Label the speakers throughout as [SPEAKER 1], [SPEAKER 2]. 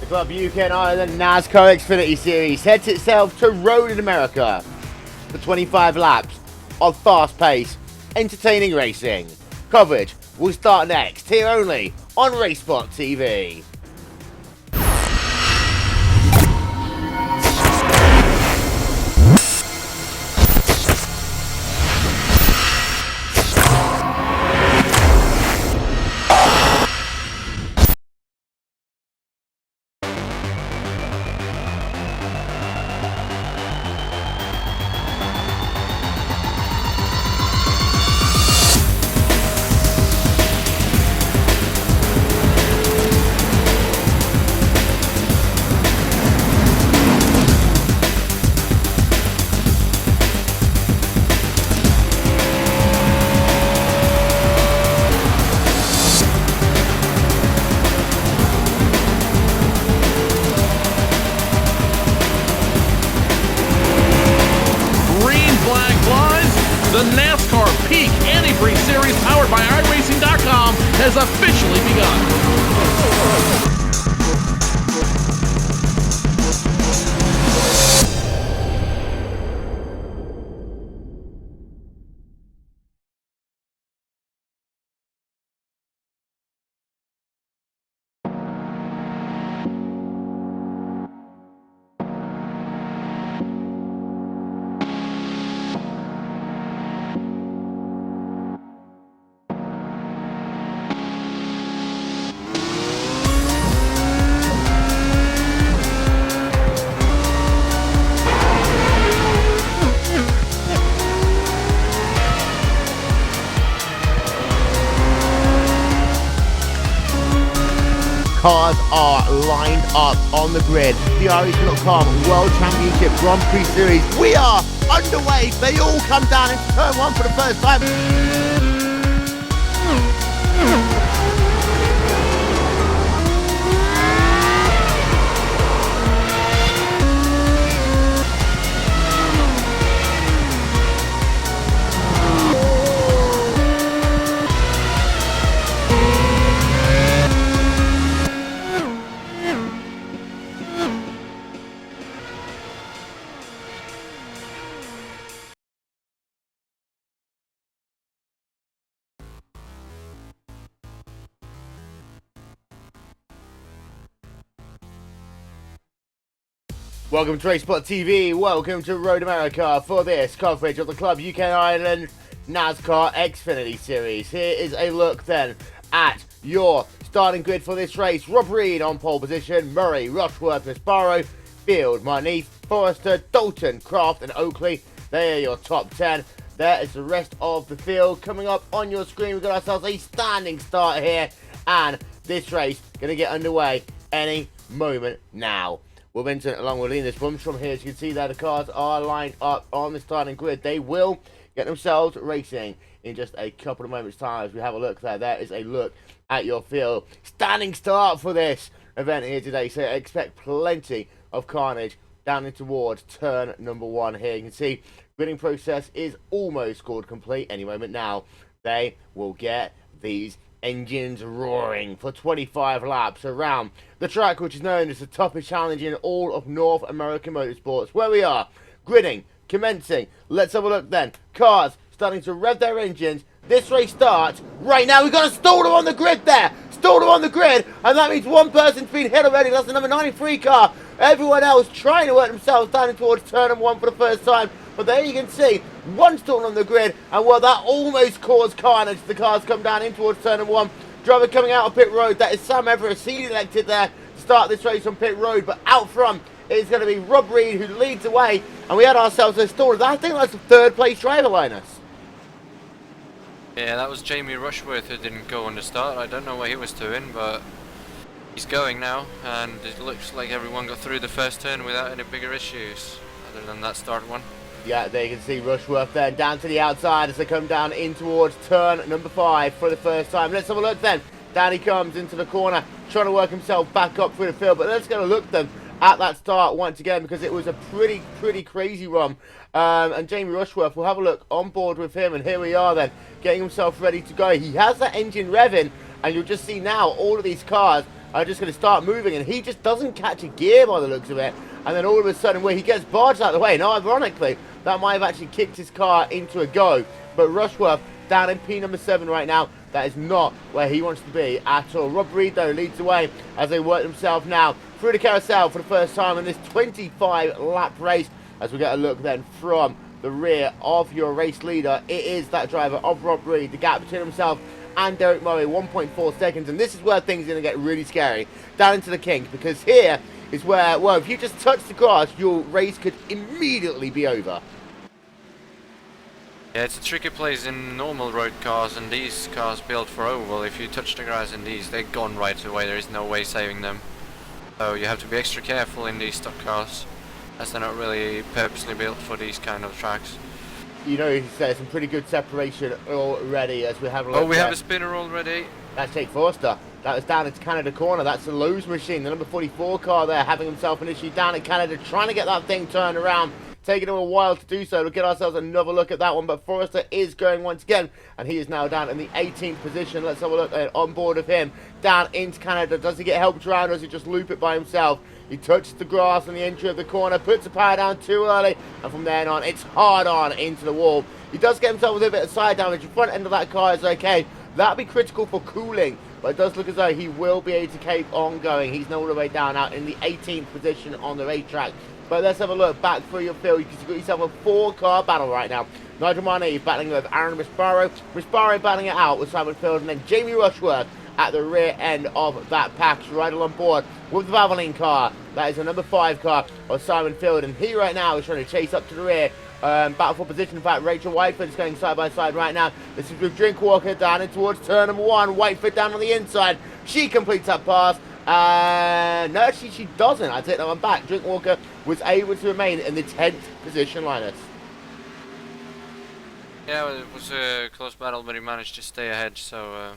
[SPEAKER 1] The Club UK and Ireland NASCAR Xfinity Series heads itself to Road in America for 25 laps of fast-paced, entertaining racing. Coverage will start next, here only on RaceSpotTV.
[SPEAKER 2] The NASCAR Peak Antifreeze Series powered by iRacing.com has officially begun.
[SPEAKER 1] Cars are lined up on the grid. The RaceSpotTV World Championship Grand Prix Series. We are underway. They all come down into turn one for the first time. Welcome to RaceSpotTV, welcome to Road America for this coverage of the Club UK and Ireland NASCAR Xfinity Series. Here is a look then at your starting grid for this race. Rob Reed on pole position, Murray, Rushworth, Masparo, Field, Marnice, Forrester, Dalton, Kraft and Oakley. They are your top 10. There is the rest of the field coming up on your screen. We've got ourselves a standing start here and this race going to get underway any moment now. Will Vincent along with Linus Bumstrom here. As you can see there, the cars are lined up on the starting grid. They will get themselves racing in just a couple of moments' time as we have a look there. There is a look at your field. Standing start for this event here today, so expect plenty of carnage down in towards turn number one here. You can see gridding process is almost scored complete. Any moment now, they will get these engines roaring for 25 laps around the track which is known as the toughest challenge in all of North American motorsports. Where we are, gridding, commencing. Let's have a look then. Cars starting to rev their engines. This race starts right now. We've got a staller on the grid there. Staller on the grid, and that means one person's been hit already. That's the number 93 car. Everyone else trying to work themselves down towards turn number one for the first time. But there you can see one stall on the grid, and well, that almost caused carnage. The cars come down in towards turn number one. Driver coming out of pit road. That is Sam Everett. He elected there to start this race on pit road, but out front is going to be Rob Reed who leads away, and we had ourselves a stall. I think that's the third place driver, Linus.
[SPEAKER 3] Yeah, that was Jamie Rushworth who didn't go on the start. I don't know what he was doing, but he's going now, and it looks like everyone got through the first turn without any bigger issues, other than that start one.
[SPEAKER 1] Yeah, there you can see Rushworth then down to the outside as they come down in towards turn number 5 for the first time. Let's have a look then. Down he comes into the corner, trying to work himself back up through the field. But let's get a look then at that start once again, because it was a pretty crazy run. And Jamie Rushworth, we'll have a look on board with him. And here we are then, getting himself ready to go. He has that engine revving, and you'll just see now all of these cars are just going to start moving, and he just doesn't catch a gear by the looks of it. And then all of a sudden, where he gets barged out of the way. Now, ironically, that might have actually kicked his car into a go. But Rushworth down in P number 7 right now. That is not where he wants to be at all. Rob Reed, though, leads the way as they work themselves now through the carousel for the first time in this 25-lap race. As we get a look then from the rear of your race leader, it is that driver of Rob Reed. The gap between himself and Derek Murray, 1.4 seconds. And this is where things are going to get really scary down into the kink, because here is where, well, if you just touch the grass, your race could immediately be over.
[SPEAKER 3] Yeah, it's a tricky place in normal road cars, and these cars built for oval. If you touch the grass in these, they're gone right away. There is no way saving them. So you have to be extra careful in these stock cars, as they're not really purposely built for these kind of tracks.
[SPEAKER 1] You know, there's some pretty good separation already as we have a look.
[SPEAKER 3] Oh, we have a spinner already.
[SPEAKER 1] That's Jake Forster. That was down into Canada corner. That's the Lowe's machine, the number 44 car there, having himself an issue down in Canada, trying to get that thing turned around. Taking him a while to do so. We'll get ourselves another look at that one, but Forrester is going once again, and he is now down in the 18th position. Let's have a look on board of him down into Canada. Does he get helped around, or does he just loop it by himself? He touches the grass on the entry of the corner, puts the power down too early, and from there on, it's hard on into the wall. He does get himself with a bit of side damage. The front end of that car is okay. That'll be critical for cooling, but it does look as though he will be able to keep on going. He's all the way down out in the 18th position on the racetrack. But let's have a look back through your field. You've got yourself a 4-car battle right now. Nigel Marnie battling with Aaron Risparo. Risparo battling it out with Simon Field. And then Jamie Rushworth at the rear end of that pack. Right on board with the Valvoline car. That is the number 5 car of Simon Field. And he right now is trying to chase up to the rear. Battle for position. In fact, Rachel Whiteford is going side by side right now. This is with Drinkwalker down in towards turn number 1. Whiteford down on the inside. She completes that pass. No, actually she doesn't. I take that one back. Drinkwalker was able to remain in the 10th position, Linus.
[SPEAKER 3] Yeah, it was a close battle, but he managed to stay ahead, so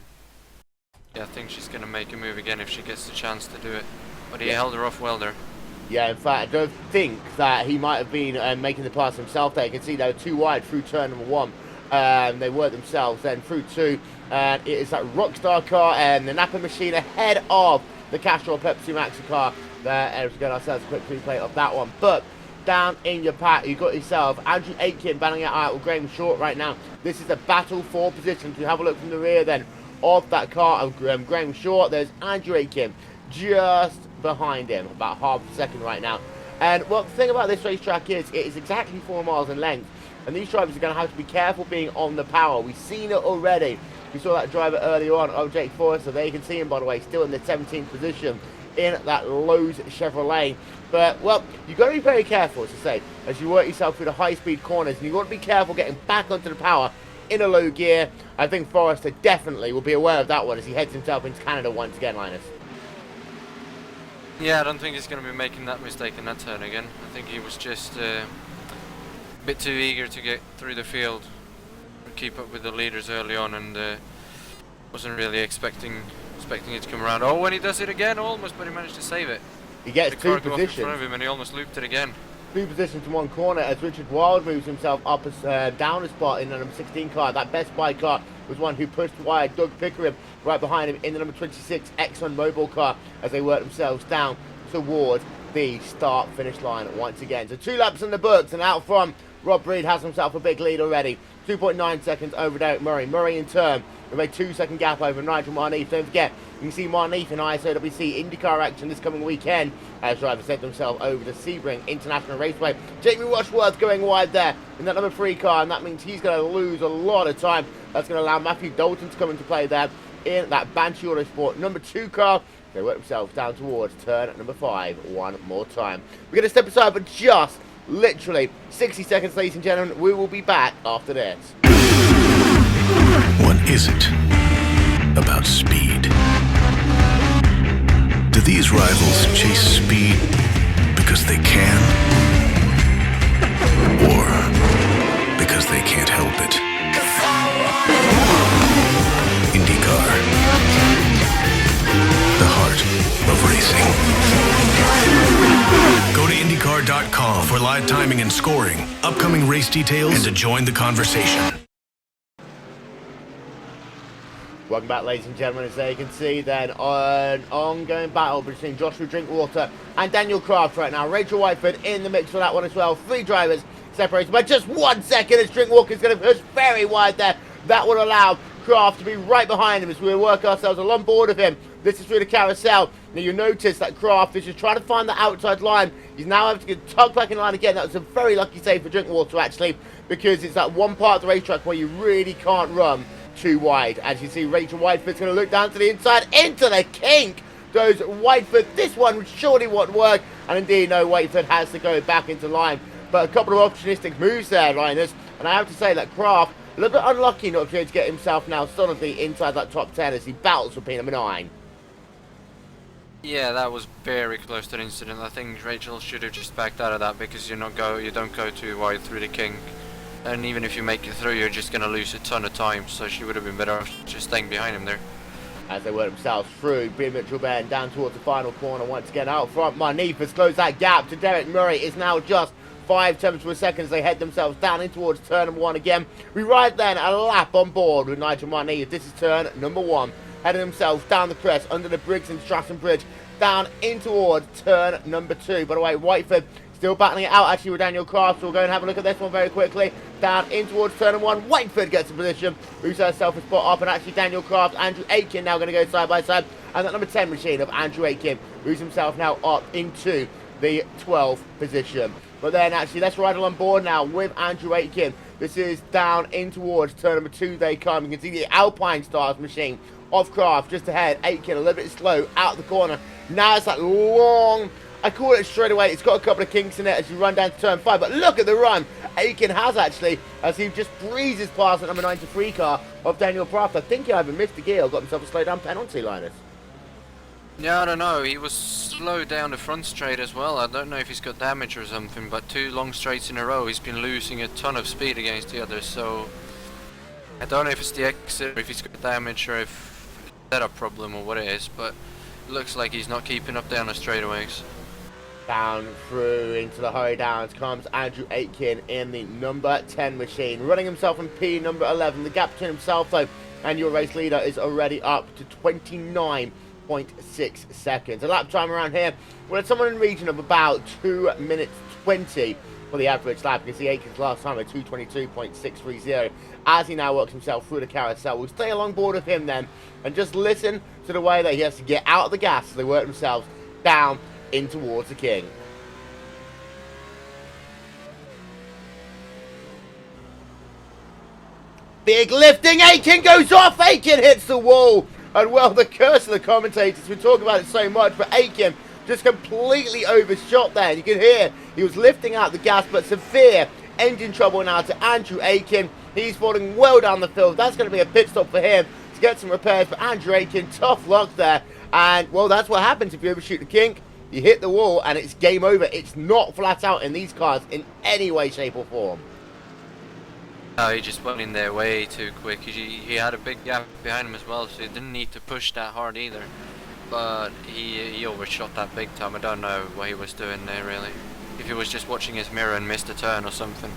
[SPEAKER 3] yeah, I think she's going to make a move again if she gets the chance to do it. But he held her off well there. Yeah,
[SPEAKER 1] in fact, I don't think that he might have been making the pass himself there. You can see they were too wide through turn number 1. They worked themselves then through 2. And it is that Rockstar car and the Napa machine ahead of the Castrol Pepsi Max car there, and we've got ourselves a quick replay of that one. But down in your pack, you've got yourself Andrew Aitken battling it out with Graham Short right now. This is a battle for positions. We have a look from the rear then of that car of Graham Short. There's Andrew Aitken just behind him, about half a second right now. And well, the thing about this racetrack is it is exactly 4 miles in length, and these drivers are going to have to be careful being on the power. We've seen it already. We saw that driver earlier on, Jake Forrester. There you can see him, by the way, still in the 17th position in that Lowe's Chevrolet. But, well, you've got to be very careful, as I say, as you work yourself through the high-speed corners. And you've got to be careful getting back onto the power in a low gear. I think Forrester definitely will be aware of that one as he heads himself into Canada once again, Linus.
[SPEAKER 3] Yeah, I don't think he's going to be making that mistake in that turn again. I think he was just a bit too eager to get through the field, keep up with the leaders early on, and wasn't really expecting it to come around. Oh, when he does it again, almost, but he managed to save it.
[SPEAKER 1] He gets
[SPEAKER 3] the
[SPEAKER 1] 2
[SPEAKER 3] car go
[SPEAKER 1] positions.
[SPEAKER 3] up in front of him, and he almost looped it again.
[SPEAKER 1] 2 positions in 1 corner as Richard Wild moves himself up down a spot in the number 16 car. That Best Buy car was one who pushed wide. Doug Pickering right behind him in the number 26 Exxon Mobil car as they work themselves down towards the start-finish line once again. So 2 laps in the books, and out from Rob Reed has himself a big lead already. 2.9 seconds over Derek Murray. Murray in turn with a 2-second gap over Nigel Marneef. Don't forget, you can see Marneef in ISOWC IndyCar action this coming weekend as drivers set themselves over to Sebring International Raceway. Jamie Rushworth going wide there in that number 3 car, and that means he's going to lose a lot of time. That's going to allow Matthew Dalton to come into play there in that Banshee Autosport number 2 car. They work themselves down towards turn number 5 one more time. We're going to step aside for just literally 60 seconds, ladies and gentlemen. We will be back after this.
[SPEAKER 4] What is it about speed? Do these rivals chase speed because they can? Or because they can't help it? IndyCar. The heart of racing. Go to IndyCar.com for live timing and scoring, upcoming race details, and to join the conversation.
[SPEAKER 1] Welcome back, ladies and gentlemen. As you can see then, an ongoing battle between Joshua Drinkwater and Daniel Craft right now. Rachel Whiteford in the mix for that one as well. 3 drivers separated by just 1 second as Drinkwater's going to push very wide there. That will allow Craft to be right behind him as we work ourselves along board of him. This is through the carousel. Now you notice that Craft is just trying to find the outside line. He's now having to get tucked back in line again. That was a very lucky save for Drinkwater actually, because it's that one part of the racetrack where you really can't run too wide. As you see, Rachel Whiteford's going to look down to the inside into the kink. Goes Whiteford. This one surely won't work. And indeed, no, Whiteford has to go back into line. But a couple of opportunistic moves there, Linus. And I have to say that Craft, a little bit unlucky not to be able to get himself now solidly inside that top 10 as he battles for pin number 9.
[SPEAKER 3] Yeah, that was very close to an incident. I think Rachel should have just backed out of that because you don't go too wide through the kink. And even if you make it through, you're just going to lose a ton of time, so she would have been better off just staying behind him there. As
[SPEAKER 1] they work themselves through, Bree Mitchell-Benn down towards the final corner once again out front. Marneef has closed that gap to Derek Murray. It's now just 5 tenths per second as they head themselves down in towards turn number 1 again. We ride then a lap on board with Nigel Marneef. This is turn number 1. Heading themselves down the crest under the Briggs and Stratton Bridge, down in towards turn number 2. By the way, Whiteford still battling it out actually with Daniel Craft, so we'll go and have a look at this one very quickly. Down in towards turn number 1, Whiteford gets a position, moves herself a spot up, and actually Daniel Craft, Andrew Aitken now going to go side by side, and that number 10 machine of Andrew Aitken moves himself now up into the 12th position. But then actually, let's ride on board now with Andrew Aitken. This is down in towards turn number 2 they come. You can see the Alpine Stars machine of Craft just ahead. Aitken a little bit slow out the corner. Now it's that long, I call it straight away. It's got a couple of kinks in it as you run down to turn 5. But look at the run Aitken has actually as he just breezes past the number 93 car of Daniel Craft. I think he either missed a gear or got himself a slow down penalty, Linus.
[SPEAKER 3] Yeah, I don't know. He was slow down the front straight as well. I don't know if he's got damage or something, but 2 long straights in a row, he's been losing a ton of speed against the others. So I don't know if it's the exit or if he's got damage or if it's a setup problem or what it is, but it looks like he's not keeping up down the straightaways.
[SPEAKER 1] Down through into the hurry downs comes Andrew Aitken in the number 10 machine, running himself in P number 11. The gap between himself though and your race leader is already up to 29.6 seconds. A lap time around here, we're at somewhere in the region of about 2 minutes 20 for the average lap. You can see Aitken's last time at 2:22.630 as he now works himself through the carousel. We'll stay along board with him then and just listen to the way that he has to get out of the gas as they work themselves down in towards the king. Big lifting, Aitken goes off, Aitken hits the wall, and well, the curse of the commentators, we talk about it so much, but Aitken just completely overshot there. You can hear he was lifting out the gas, but severe engine trouble now to Andrew Aitken. He's falling well down the field. That's going to be a pit stop for him to get some repairs, but Andrew Aitken, tough luck there, and well, that's what happens if you overshoot the kink. You hit the wall and it's game over. It's not flat out in these cars in any way, shape or form.
[SPEAKER 3] No, he just went in there way too quick. He had a big gap behind him as well, so he didn't need to push that hard either. But he overshot that big time. I don't know what he was doing there really. If he was just watching his mirror and missed a turn or something.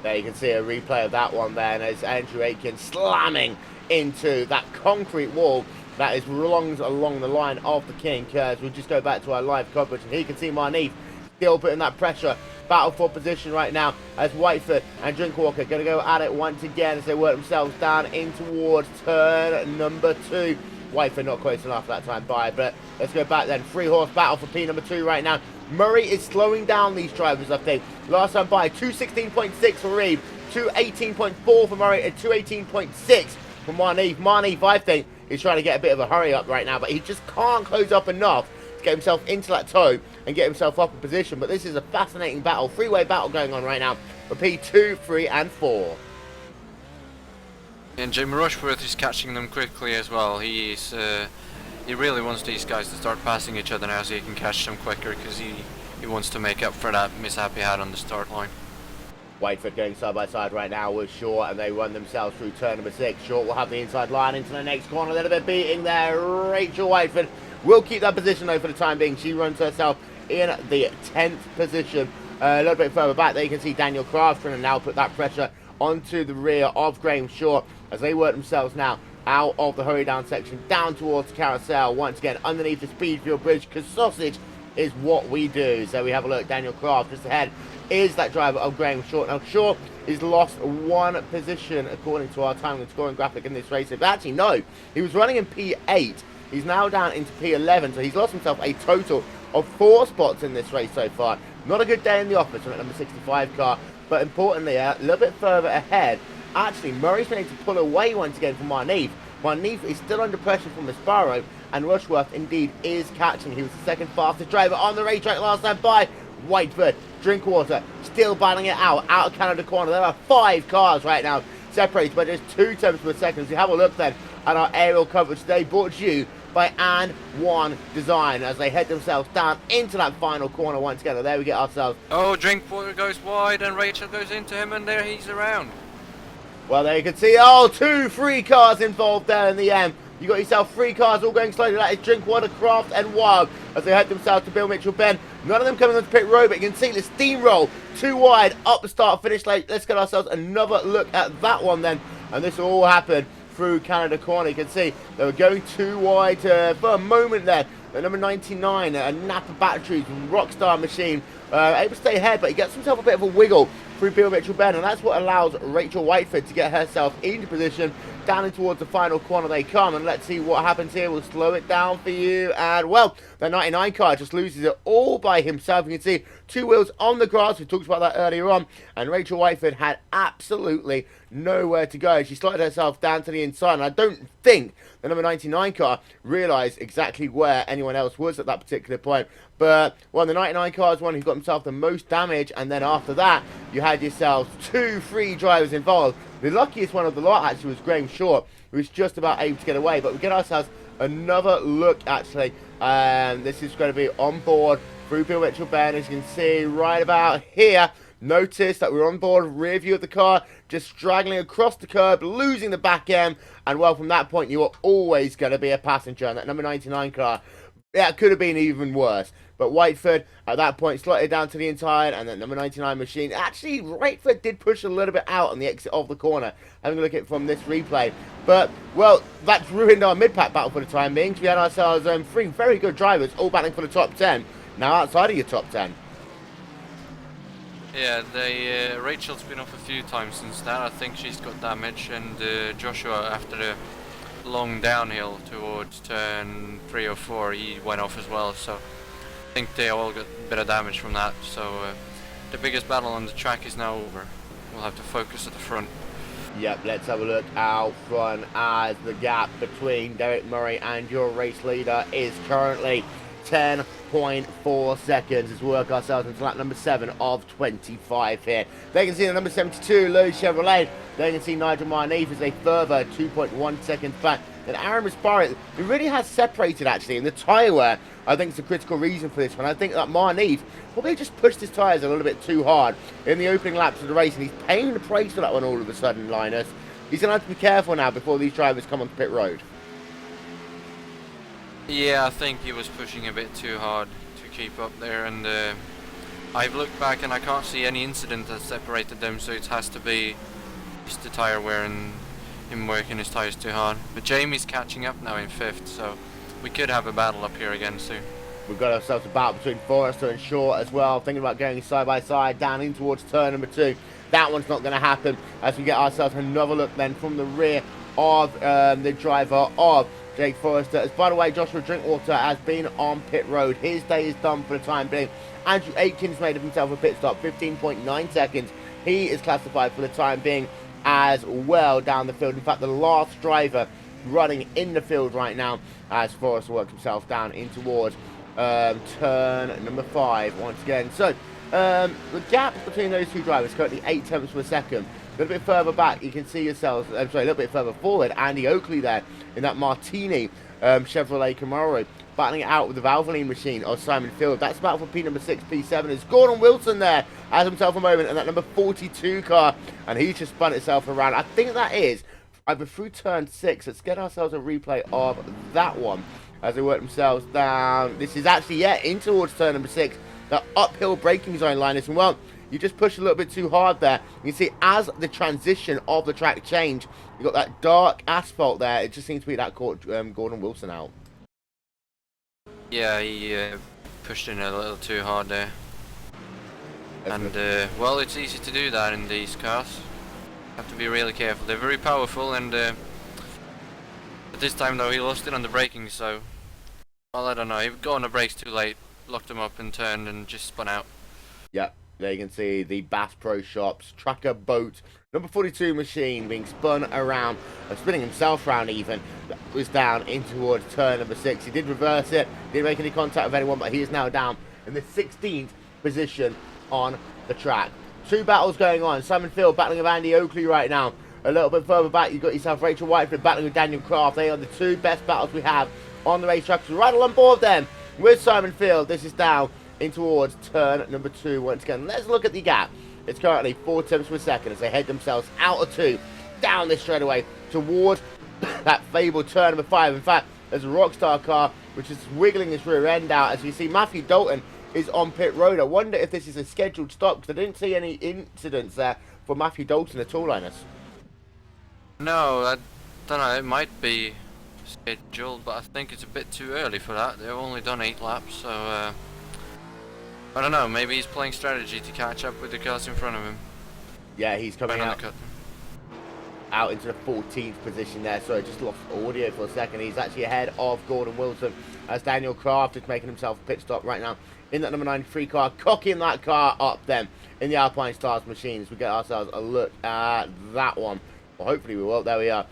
[SPEAKER 1] There you can see a replay of that one then as Andrew Aitken slamming into that concrete wall that is along the line of the king. We'll just go back to our live coverage, and here you can see Marneef still putting that pressure. Battle for position right now as Whiteford and Drinkwater going to go at it once again as they work themselves down in towards turn number 2. Whiteford not close enough that time by, but let's go back then. 3-horse battle for P number 2 right now. Murray is slowing down these drivers, I think. Last time by 2:16.6 for Reed, 2:18.4 for Murray, and 2:18.6 for Marneef. Marneef, I think, is trying to get a bit of a hurry up right now, but he just can't close up enough to get himself into that toe and get himself up in position. But this is a fascinating battle, 3-way battle going on right now for P2, 3 and 4.
[SPEAKER 3] And Jamie Rushworth is catching them quickly as well. He really wants these guys to start passing each other now so he can catch them quicker, because he wants to make up for that mishap he had on the start line.
[SPEAKER 1] Whiteford going side by side right now with Short, and they run themselves through turn number 6. Short will have the inside line into the next corner. A little bit beating there. Rachel Whiteford will keep that position though for the time being. She runs herself in the 10th position. A little bit further back there you can see Daniel Craft trying to now put that pressure onto the rear of Graham Short as they work themselves now out of the hurry down section, down towards the carousel, once again underneath the Speedfield Bridge, because sausage is what we do. So we have a look. Daniel Craft just ahead is that driver of Graham Short. Now Short is lost one position according to our timing and scoring graphic in this race. But actually no, he was running in P8. He's now down into P11, so he's lost himself a total of 4 spots in this race so far. Not a good day in the office from that number 65 car, but importantly, a little bit further ahead, actually, Murray's been able to pull away once again from Marneef. Marneef is still under pressure from the Sparrow, and Rushworth indeed is catching. He was the second fastest driver on the racetrack last time by Whiteford. Drinkwater still battling it out of Canada corner. There are 5 cars right now separated by just 2 tenths per second. So you have a look then at our aerial coverage today, brought to you by And1 Design, as they head themselves down into that final corner once again. There we get ourselves.
[SPEAKER 3] Oh, Drinkwater goes wide and Rachel goes into him, and there he's around.
[SPEAKER 1] Well, there you can see, oh, 2 free cars involved there in the end. You got yourself 3 cars all going slowly. That is Drinkwater, Craft, and Wild as they head themselves to Bill Mitchell Bend. None of them coming onto pit road, but you can see the steamroll 2 wide up the start finish lane. Let's get ourselves another look at that one then. And this will all happen through Canada corner. You can see they were going 2 wide for a moment there. The number 99, Napa Batteries, Rockstar Machine, able to stay ahead, but he gets himself a bit of a wiggle through Bill Mitchell Bend, and that's what allows Rachel Whiteford to get herself into position. Down in towards the final corner they come, and let's see what happens here. We'll slow it down for you, and well, the 99 car just loses it all by himself. You can see 2 wheels on the grass. We talked about that earlier on, and Rachel Whiteford had absolutely nowhere to go. She slotted herself down to the inside, and I don't think the number 99 car realised exactly where anyone else was at that particular point. But, well, the 99 car is one who got himself the most damage, and then after that, you had yourselves 2 free drivers involved. The luckiest one of the lot, actually, was Graham Short, who was just about able to get away. But we get ourselves another look, actually. This is going to be on board through Bill Mitchell Bend, as you can see right about here. Notice that we're on board, rear view of the car, just straggling across the curb, losing the back end. And, well, from that point, you are always going to be a passenger in that number 99 car. Yeah, it could have been even worse. But Whiteford, at that point, slotted down to the inside, and that number 99 machine. Actually, Whiteford did push a little bit out on the exit of the corner. Having a look at it from this replay. But, well, that's ruined our mid-pack battle for the time being. So we had ourselves 3 very good drivers, all battling for the top 10. Now outside of your top 10.
[SPEAKER 3] Yeah, Rachel's been off a few times since that. I think she's got damage, and Joshua, after the long downhill towards turn 3 or 4, he went off as well. So I think they all got a bit of damage from that. So the biggest battle on the track is now over. We'll have to focus at the front.
[SPEAKER 1] Yep, let's have a look out front as the gap between Derek Murray and your race leader is currently 10.4 seconds as we work ourselves into lap number 7 of 25 here. They can see the number 72, Louis Chevrolet. They can see Nigel Marneef is a further 2.1 seconds back. And Aaron Rasparet, who really has separated actually in the tyre wear, I think is a critical reason for this one. I think that Marneef probably just pushed his tyres a little bit too hard in the opening laps of the race, and he's paying the price for that one all of a sudden, Linus. He's going to have to be careful now before these drivers come onto pit road.
[SPEAKER 3] Yeah, I think he was pushing a bit too hard to keep up there, and I've looked back and I can't see any incident that separated them, so it has to be just the tyre wear and him working his tyres too hard. But Jamie's catching up now in 5th, so we could have a battle up here again soon.
[SPEAKER 1] We've got ourselves a battle between Forrester and Short as well, thinking about going side by side down in towards turn number 2. That one's not going to happen as we get ourselves another look then from the rear of the driver of Jake Forrester. As by the way, Joshua Drinkwater has been on pit road. His day is done for the time being. Andrew Aitkins made of himself a pit stop, 15.9 seconds. He is classified for the time being as well down the field. In fact, the last driver running in the field right now as Forrester works himself down in towards turn number 5 once again. So the gap between those 2 drivers currently 8 tenths per second. A little bit further back, you can see yourselves, a little bit further forward, Andy Oakley there in that Martini Chevrolet Camaro, battling it out with the Valvoline machine of Simon Field. That's about for P number 6, P7. Is Gordon Wilson there, has himself a moment, and that number 42 car, and he's just spun itself around. I think that is either through turn 6. Let's get ourselves a replay of that one as they work themselves down. This is actually, in towards turn number 6, the uphill braking zone, Linus, and well, You just push a little bit too hard there. You can see as the transition of the track changed, you got that dark asphalt there. It just seems to be that caught Gordon Wilson out.
[SPEAKER 3] Yeah, he pushed in a little too hard there. And, well, it's easy to do that in these cars. Have to be really careful. They're very powerful, and at this time, though, he lost it on the braking, so... Well, I don't know. He got on the brakes too late, locked them up and turned and just spun out.
[SPEAKER 1] Yep, there you can see the Bass Pro Shops tracker boat number 42 machine being spun around, spinning himself around even. That was down in towards turn number 6. He did reverse it, didn't make any contact with anyone, but he is now down in the 16th position on the track. Two battles going on. Simon Field battling with Andy Oakley right now. A little bit further back, you've got yourself Rachel Whiteford battling with Daniel Craft. They are the two best battles we have on the racetrack. So right on board then with Simon Field. This is down in towards turn number 2 once again. Let's look at the gap. It's currently 4 tenths per second as they head themselves out of 2 down this straightaway toward that fabled turn number 5. In fact, there's a Rockstar car which is wiggling its rear end out as you see Matthew Dalton is on pit road. I wonder if this is a scheduled stop because I didn't see any incidents there for Matthew Dalton at all, Linus.
[SPEAKER 3] No, I don't know. It might be scheduled, but I think it's a bit too early for that. They've only done 8 laps, so I don't know. Maybe he's playing strategy to catch up with the cars in front of him.
[SPEAKER 1] Yeah, he's coming out into the 14th position there. So I just lost audio for a second. He's actually ahead of Gordon Wilson as Daniel Craft is making himself a pit stop right now in that number 93 car, cocking that car up then in the Alpine Stars machine as we get ourselves a look at that one. Well, hopefully we will. There we are.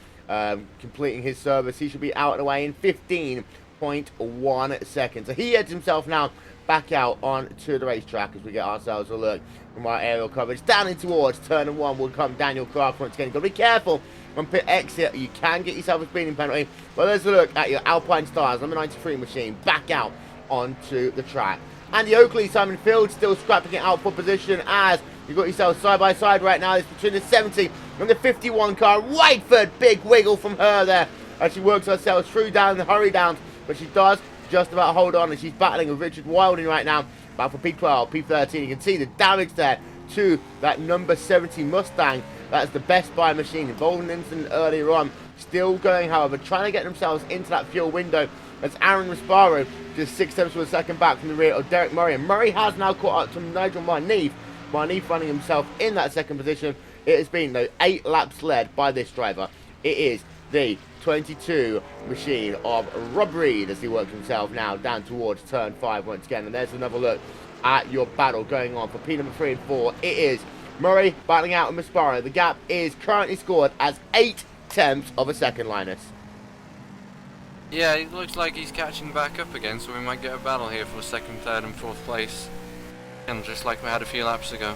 [SPEAKER 1] Completing his service. He should be out and away in 15.1 seconds. So he heads himself now back out onto the racetrack as we get ourselves a look from our aerial coverage. Down in towards turn 1 will come Daniel Craft once again. You've got to be careful on pit exit. You can get yourself a speeding penalty. But let's look at your Alpine Stars number 93 machine back out onto the track. Andy Oakley, Simon Field still scrapping it out for position as you've got yourself side by side right now. It's between the 70 and the 51 car. Whiteford, big wiggle from her there as she works herself through down the hurry downs, but she does just about hold on, and she's battling with Richard Wilding right now. Back for P12, P13. You can see the damage there to that number 70 Mustang. That's the Best Buy machine involved in an incident earlier on. Still going, however, trying to get themselves into that fuel window. As Aaron Risparo just 6 tenths of a second back from the rear of Derek Murray. And Murray has now caught up to Nigel Marneef. Marneef finding himself in that second position. It has been, though, 8 laps led by this driver. It is the 22 machine of Rob Reed as he works himself now down towards turn 5 once again. And there's another look at your battle going on for P number 3 and 4. It is Murray battling out with Misparo. The gap is currently scored as 8 tenths of a second, Linus.
[SPEAKER 3] Yeah, it looks like he's catching back up again, so we might get a battle here for 2nd, 3rd and 4th place. And just like we had a few laps ago.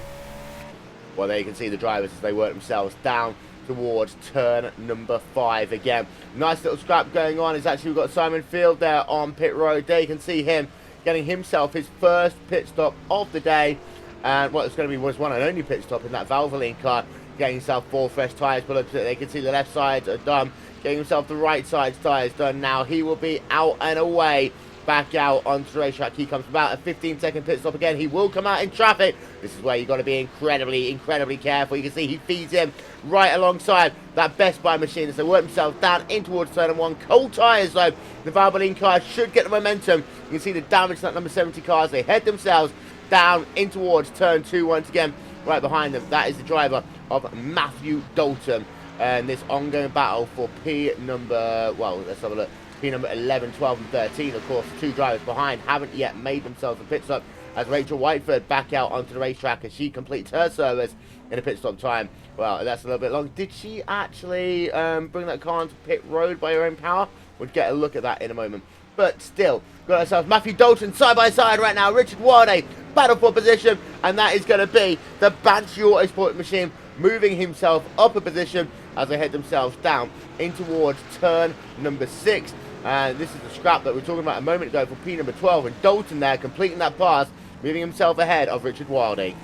[SPEAKER 1] Well, there you can see the drivers as they work themselves down towards turn number 5 again. Nice little scrap going on. It's actually, we've got Simon Field there on pit road. There you can see him getting himself his first pit stop of the day. And what it's going to be was one and only pit stop in that Valvoline car. Getting himself 4 fresh tyres, but they can see the left sides are done. Getting himself the right side's tyres done now. He will be out and away, back out onto the racetrack. He comes about a 15-second pit stop again. He will come out in traffic. This is where you've got to be incredibly careful. You can see he feeds in right alongside that Best Buy machine as they work themselves down in towards turn 1. Cold tyres, though. The Valvoline car should get the momentum. You can see the damage to that number 70 car as they head themselves down in towards turn 2 once again. Right behind them, that is the driver of Matthew Dalton. And this ongoing battle for P number, well, let's have a look. P number 11, 12 and 13. Of course, the 2 drivers behind haven't yet made themselves a pit stop as Rachel Whiteford back out onto the racetrack as she completes her service in a pit stop time. Well, that's a little bit long. Did she actually bring that car onto pit road by her own power? We'll get a look at that in a moment. But still, got ourselves Matthew Dalton side by side right now. Richard Wilding, battle for position. And that is going to be the Banshee Autosport machine moving himself up a position as they head themselves down in towards turn number 6. And this is the scrap that we were talking about a moment ago for P number 12. And Dalton there completing that pass, moving himself ahead of Richard Wilding.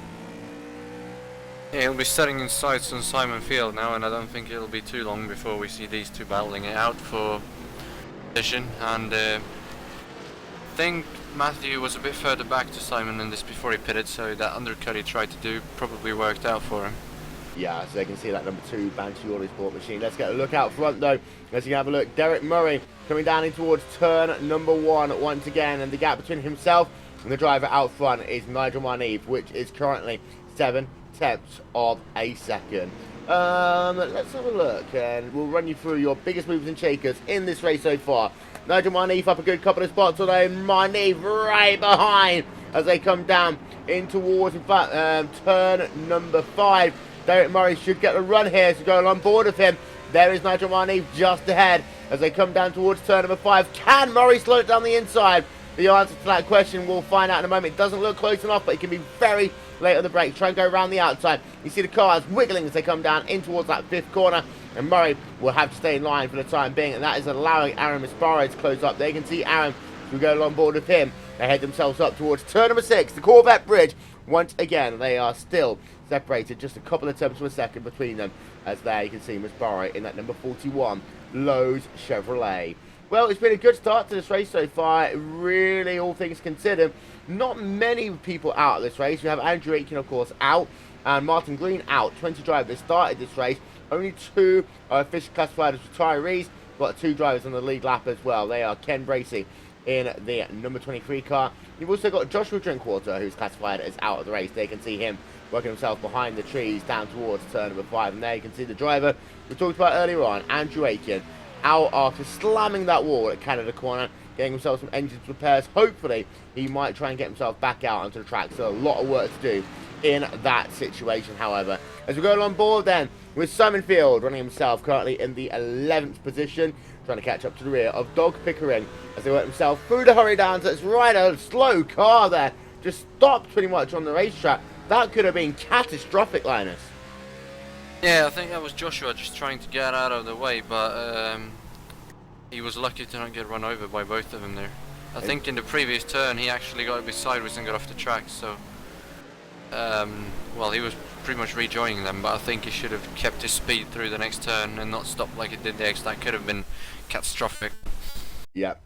[SPEAKER 3] Yeah, he'll be setting his sights on Simon Field now, and I don't think it'll be too long before we see these two battling it out for position. And I think Matthew was a bit further back to Simon than this before he pitted, so that undercut he tried to do probably worked out for him.
[SPEAKER 1] Yeah, so they can see that number 2 Banshee Autosport machine. Let's get a look out front though. Let's have a look. Derek Murray coming down in towards turn number 1 once again, and the gap between himself and the driver out front is Nigel Marneve, which is currently 7/10 of a second. Let's have a look, and we'll run you through your biggest movers and shakers in this race so far. Nigel Marneve up a good couple of spots, although Marneve right behind as they come down in towards, in fact, turn number 5. Derek Murray should get the run here, so going on board with him. There is Nigel Marneve just ahead as they come down towards turn number 5. Can Murray slow it down the inside? The answer to that question we'll find out in a moment. It doesn't look close enough, but it can be very late on the brakes. Try and go around the outside. You see the cars wiggling as they come down in towards that 5th corner, and Murray will have to stay in line for the time being, and that is allowing Aaron Misparo to close up. They can see Aaron, we go on board with him. They head themselves up towards turn number 6, the Corvette Bridge. Once again, they are still separated just a couple of tenths of a second between them, as there you can see Misparo in that number 41 Lowe's Chevrolet. Well, it's been a good start to this race so far, really, all things considered. Not many people out of this race. We have Andrew Aitken, of course, out, and Martin Green out. 20 drivers started this race. Only 2 are officially classified as retirees. Got 2 drivers on the lead lap as well. They are Ken Bracey in the number 23 car. You've also got Joshua Drinkwater, who's classified as out of the race. They can see him working himself behind the trees down towards turn number 5. And there you can see the driver we talked about earlier on, Andrew Aitken, out after slamming that wall at Canada Corner, getting himself some engine repairs. Hopefully, he might try and get himself back out onto the track. So a lot of work to do in that situation, however. As we go on board then, with Simon Field running himself currently in the 11th position, trying to catch up to the rear of Doug Pickering as they work himself through the hurry down. So it's right, a slow car there. Just stopped pretty much on the racetrack. That could have been catastrophic, Linus.
[SPEAKER 3] Yeah, I think that was Joshua just trying to get out of the way, but he was lucky to not get run over by both of them there. I think in the previous turn he actually got a bit sideways and got off the track, so well, he was pretty much rejoining them, but I think he should have kept his speed through the next turn and not stopped like it did next. That could have been catastrophic.
[SPEAKER 1] Yep.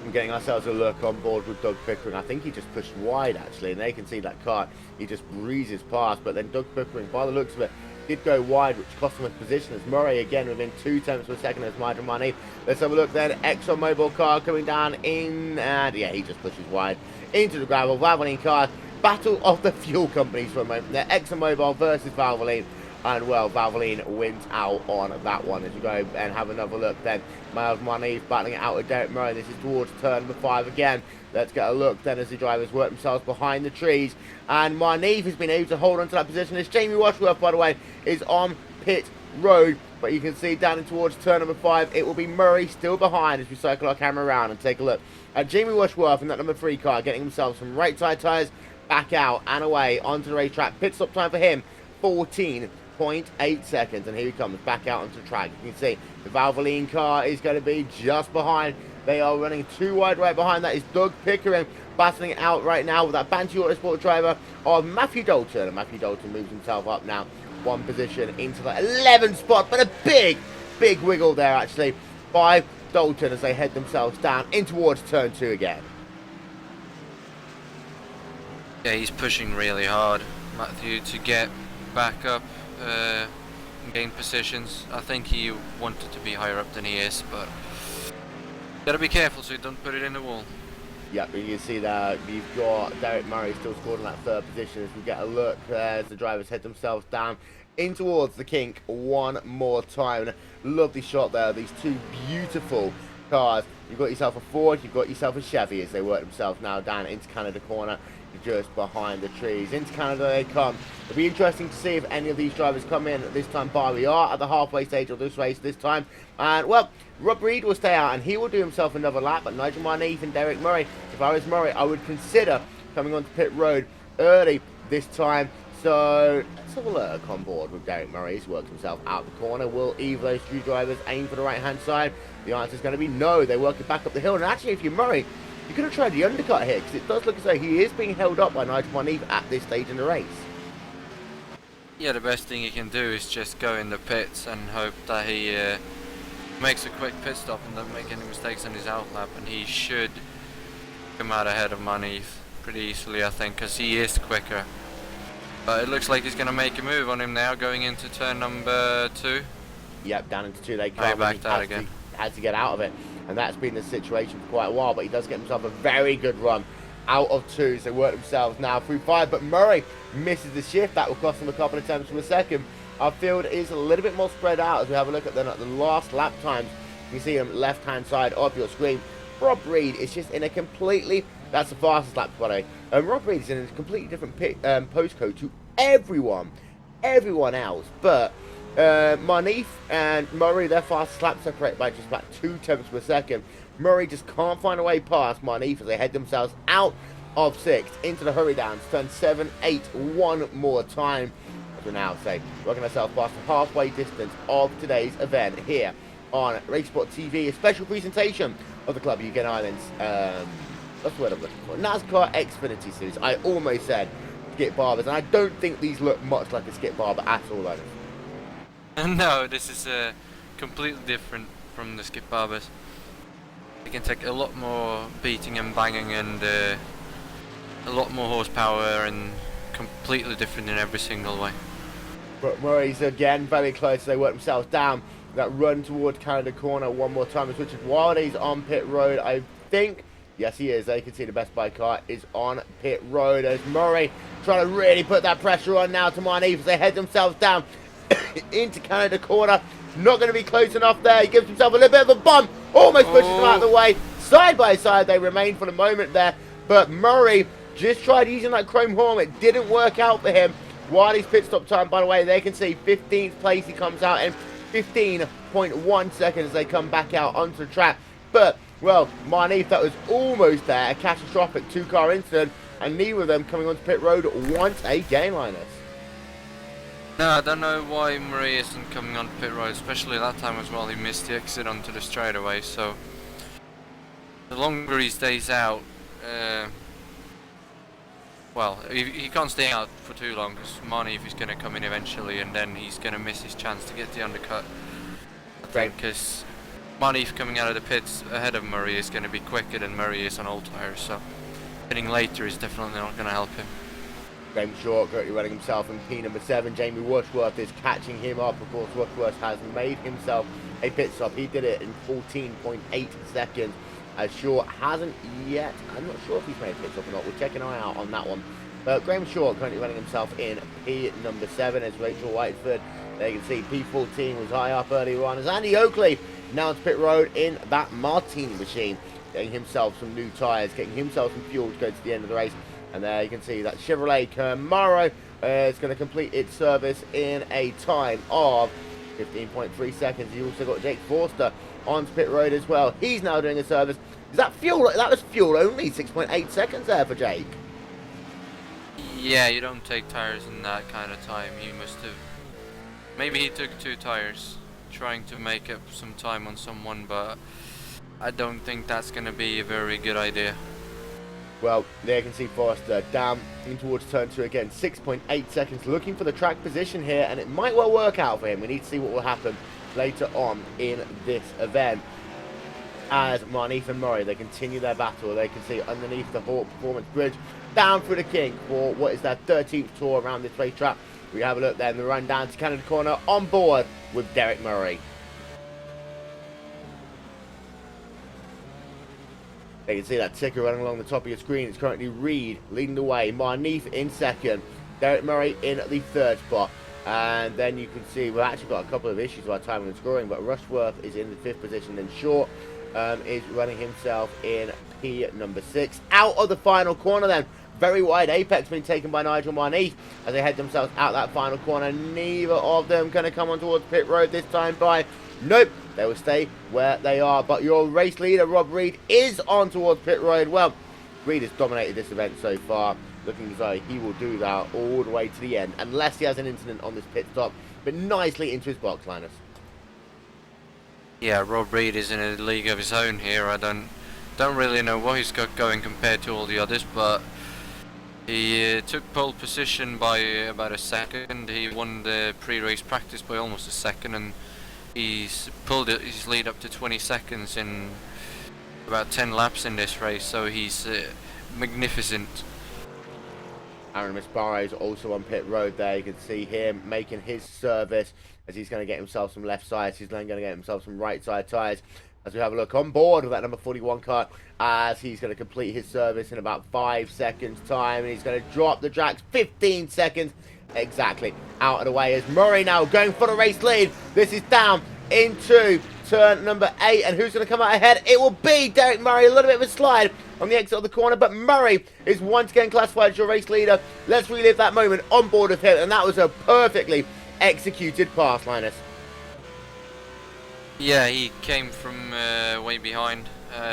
[SPEAKER 1] I'm getting ourselves a look on board with Doug Pickering. I think he just pushed wide actually, and they can see that car. He just breezes past, but then Doug Pickering, by the looks of it, did go wide, which cost him his position as Murray again within 2 tenths of a second as Nigel Marneve. Let's have a look then. ExxonMobil car coming down in, and yeah, he just pushes wide into the gravel. Valvoline car, battle of the fuel companies for a moment there. ExxonMobil versus Valvoline, and well, Valvoline wins out on that one. As we go and have another look then, Miles Marneve battling it out with Derek Murray. This is towards turn number 5 again. Let's get a look then as the drivers work themselves behind the trees. And Marneve has been able to hold on to that position. As Jamie Washworth, by the way, is on pit road. But you can see down in towards turn number 5, it will be Murray still behind as we cycle our camera around and take a look at Jamie Washworth in that number 3 car, getting himself some right side tyres, back out and away onto the racetrack. Pit stop time for him, 14.8 seconds. And here he comes back out onto the track. You can see the Valvoline car is going to be just behind. They are running 2 wide right behind. That is Doug Pickering battling it out right now with that Banshee Autosport driver of Matthew Dalton. And Matthew Dalton moves himself up now 1 position into the 11th spot. But a big wiggle there actually by Dalton as they head themselves down in towards turn 2 again.
[SPEAKER 3] Yeah, he's pushing really hard, Matthew, to get back up and gain positions. I think he wanted to be higher up than he is, but gotta be careful so you don't put it in the wall.
[SPEAKER 1] Yep, you can see that you've got Derek Murray still scored in that 3rd position as we get a look as the drivers head themselves down in towards the kink one more time. Lovely shot there, these 2 beautiful cars. You've got yourself a Ford, you've got yourself a Chevy as they work themselves now down into Canada Corner, just behind the trees. Into Canada they come. It'll be interesting to see if any of these drivers come in at this time bar. We are at the halfway stage of this race this time. And, well, Rob Reed will stay out and he will do himself another lap. But Nigel Marneve and Derek Murray, if I was Murray, I would consider coming onto pit road early this time. So, let's have a look on board with Derek Murray. He's worked himself out the corner. Will either of those 2 drivers aim for the right-hand side? The answer is going to be no. They work it back up the hill. And actually, if you're Murray, you could have tried the undercut here, because it does look as though he is being held up by Nigel Marneve at this stage in the race.
[SPEAKER 3] Yeah, the best thing he can do is just go in the pits and hope that he makes a quick pit stop and doesn't make any mistakes on his outlap, and he should him out ahead of Manif pretty easily, I think, because he is quicker. But it looks like he's going to make a move on him now, going into turn number 2.
[SPEAKER 1] Yep, down into 2 they
[SPEAKER 3] Oh, he
[SPEAKER 1] come.
[SPEAKER 3] backed out again.
[SPEAKER 1] Had to get out of it, and that's been the situation for quite a while. But he does get himself a very good run out of 2, so they work themselves now through 5. But Murray misses the shift. That will cost him a couple of attempts from a second. Our field is a little bit more spread out as we have a look at the last lap times. You can see him left-hand side of your screen. Rob Reed is just in a completely... That's the fastest lap, by the way. Rob Reed is in a completely different postcode to everyone else. But Manif and Murray, their fastest lap separated by just about 2 tenths per second. Murray just can't find a way past Manif as they head themselves out of 6th into the hurry downs. Turn 7, 8, one more time. As we now say, working ourselves past the halfway distance of today's event here on RaceSpotTV, a special presentation of the Club UK Islands. That's the word I'm looking for. NASCAR Xfinity Series. I almost said skip barbers, and I don't think these look much like a skip barber at all, Linus.
[SPEAKER 3] No, this is completely different from the skip barbers. They can take a lot more beating and banging and a lot more horsepower, and completely different in every single way.
[SPEAKER 1] But Murray's again very close. They work themselves down that run towards Canada Corner one more time as Richard Wiley's on pit road, I think. Yes, he is. They can see the Best Buy car is on pit road as Murray trying to really put that pressure on now to Manif as they head themselves down into Canada Corner. Not going to be close enough there. He gives himself a little bit of a bump. Almost pushes him out of the way. Side by side they remain for the moment there. But Murray just tried using that chrome horn. It didn't work out for him. Wiley's pit stop time, by the way, they can see 15th place. He comes out in 15.1 seconds as they come back out onto the track. But, well, Manif, that was almost there. A catastrophic 2-car incident. And neither of them coming onto pit road once again, Linus.
[SPEAKER 3] No, I don't know why Murray isn't coming on pit road, especially that time as well. He missed the exit onto the straightaway, so the longer he stays out, well, he can't stay out for too long because Manif is going to come in eventually, and then he's going to miss his chance to get the undercut. I think because Manif coming out of the pits ahead of Murray is going to be quicker than Murray is on old tyres, so getting later is definitely not going to help him.
[SPEAKER 1] James Short currently running himself in P number 7. Jamie Rushworth is catching him up. Of course, Rushworth has made himself a pit stop. He did it in 14.8 seconds. As Short hasn't yet. I'm not sure if he's made a pit stop or not. We'll check an eye out on that one. But Graham Short currently running himself in P number 7 as Rachel Whiteford. There you can see P14 was high up earlier on as Andy Oakley now to pit road in that Martini machine. Getting himself some new tyres, getting himself some fuel to go to the end of the race. And there you can see that Chevrolet Camaro is going to complete its service in a time of 15.3 seconds. You also got Jake Forster on pit road as well. He's now doing a service. Is that fuel? That was fuel only. 6.8 seconds there for Jake.
[SPEAKER 3] Yeah, you don't take tyres in that kind of time. He must have... Maybe he took 2 tyres trying to make up some time on someone, but I don't think that's going to be a very good idea.
[SPEAKER 1] Well, there you can see Forrester down in towards turn 2 again. 6.8 seconds looking for the track position here, and it might well work out for him. We need to see what will happen later on in this event. As Manif and Murray, they continue their battle. They can see underneath the Hawk Performance Bridge, down through the King for what is their 13th tour around this racetrack. We have a look there in the run down to Canada Corner on board with Derek Murray. You can see that ticker running along the top of your screen. It's currently Reed leading the way. Manif in 2nd. Derek Murray in the 3rd spot. And then you can see we've actually got a couple of issues with our timing and scoring. But Rushworth is in the 5th position. And Short is running himself in P number 6. Out of the final corner then. Very wide apex being taken by Nigel Manif as they head themselves out that final corner. Neither of them going to come on towards pit road this time by... Nope, they will stay where they are. But your race leader, Rob Reed, is on towards pit road. Well, Reed has dominated this event so far. Looking as though he will do that all the way to the end. Unless he has an incident on this pit stop. But nicely into his box, Linus.
[SPEAKER 3] Yeah, Rob Reed is in a league of his own here. I don't really know what he's got going compared to all the others. But he took pole position by about a second. He won the pre-race practice by almost a second. And he's pulled his lead up to 20 seconds in about 10 laps in this race, so he's magnificent.
[SPEAKER 1] Aaron Misbaro is also on pit road there. You can see him making his service as he's going to get himself some left sides. He's then going to get himself some right side tyres. As we have a look on board with that number 41 car, as he's going to complete his service in about 5 seconds time, and he's going to drop the tracks 15 seconds exactly out of the way as Murray now going for the race lead. This is down into turn number 8, and who's going to come out ahead? It will be Derek Murray. A little bit of a slide on the exit of the corner, but Murray is once again classified as your race leader. Let's relive that moment on board with him, and that was a perfectly executed pass, Linus.
[SPEAKER 3] Yeah, he came from way behind.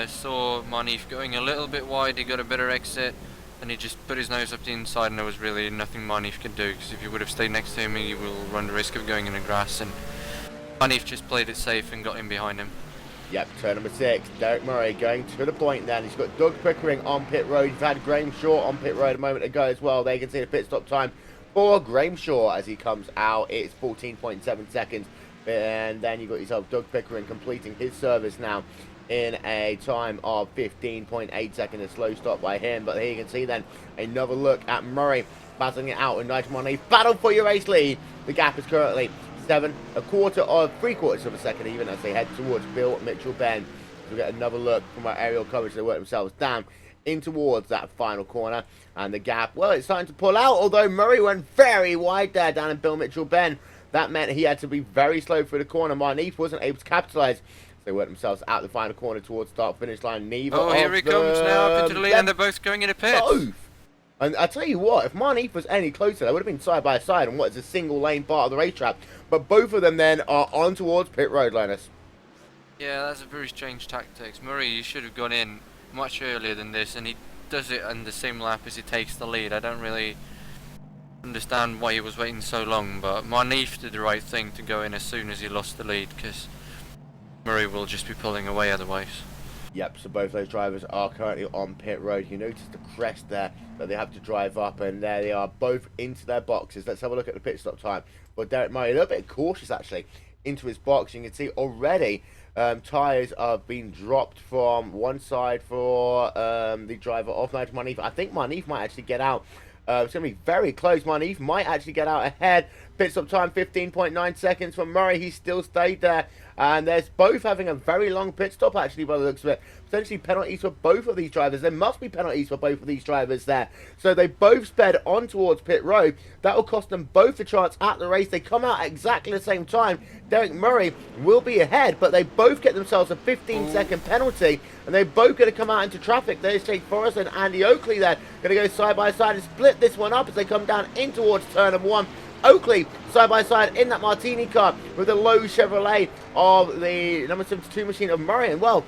[SPEAKER 3] Saw Manif going a little bit wide. He got a better exit, and he just put his nose up the inside, and there was really nothing Manif could do, because if he would have stayed next to him, he will run the risk of going in the grass, and Manif just played it safe and got in behind him.
[SPEAKER 1] Yep, turn number 6, Derek Murray going to the point then. He's got Doug Pickering on pit road. He's had Graham Shaw on pit road a moment ago as well. There you can see the pit stop time for Graham Shaw as he comes out. It's 14.7 seconds. And then you've got yourself Doug Pickering completing his service now in a time of 15.8 seconds. A slow stop by him. But here you can see then another look at Murray battling it out with Nigel Money. Battle for your race lead. The gap is currently 3/4 of a second even as they head towards Bill Mitchell Ben. We'll get another look from our aerial coverage. They work themselves down in towards that final corner, and the gap, well, it's starting to pull out, although Murray went very wide there down in Bill Mitchell Ben. That meant he had to be very slow through the corner. Marneath wasn't able to capitalise. They worked themselves out the final corner towards start finish line. Neither
[SPEAKER 3] Oh, here he comes now up into the lead, and they're both going into pits.
[SPEAKER 1] Both. And I tell you what, if Marneath was any closer, they would have been side by side on what is a single lane part of the racetrack. But both of them then are on towards pit road, Linus.
[SPEAKER 3] Yeah, that's a very strange tactics. Murray should have gone in much earlier than this, and he does it on the same lap as he takes the lead. I don't really understand why he was waiting so long, but Marneath did the right thing to go in as soon as he lost the lead, because Murray will just be pulling away otherwise.
[SPEAKER 1] Yep, so both those drivers are currently on pit road. You notice the crest there that they have to drive up, and there they are, both into their boxes. Let's have a look at the pit stop time. Well, Derek Murray, a little bit cautious actually, into his box. You can see already tyres are being dropped from one side for the driver of Nigel Marneath. I think Marneath might actually get out. It's going to be very close. Marneath might actually get out ahead. Pit stop time 15.9 seconds from Murray. He still stayed there. And there's both having a very long pit stop actually by the looks of it. Potentially penalties for both of these drivers. There must be penalties for both of these drivers there. So they both sped on towards pit road. That will cost them both a chance at the race. They come out at exactly the same time. Derek Murray will be ahead, but they both get themselves a 15-second penalty. And they're both going to come out into traffic. There's Jake Forrest and Andy Oakley there. Going to go side by side and split this one up as they come down in towards turn number 1. Oakley side by side in that Martini car with the low Chevrolet of the number 72 machine of Murray. And well,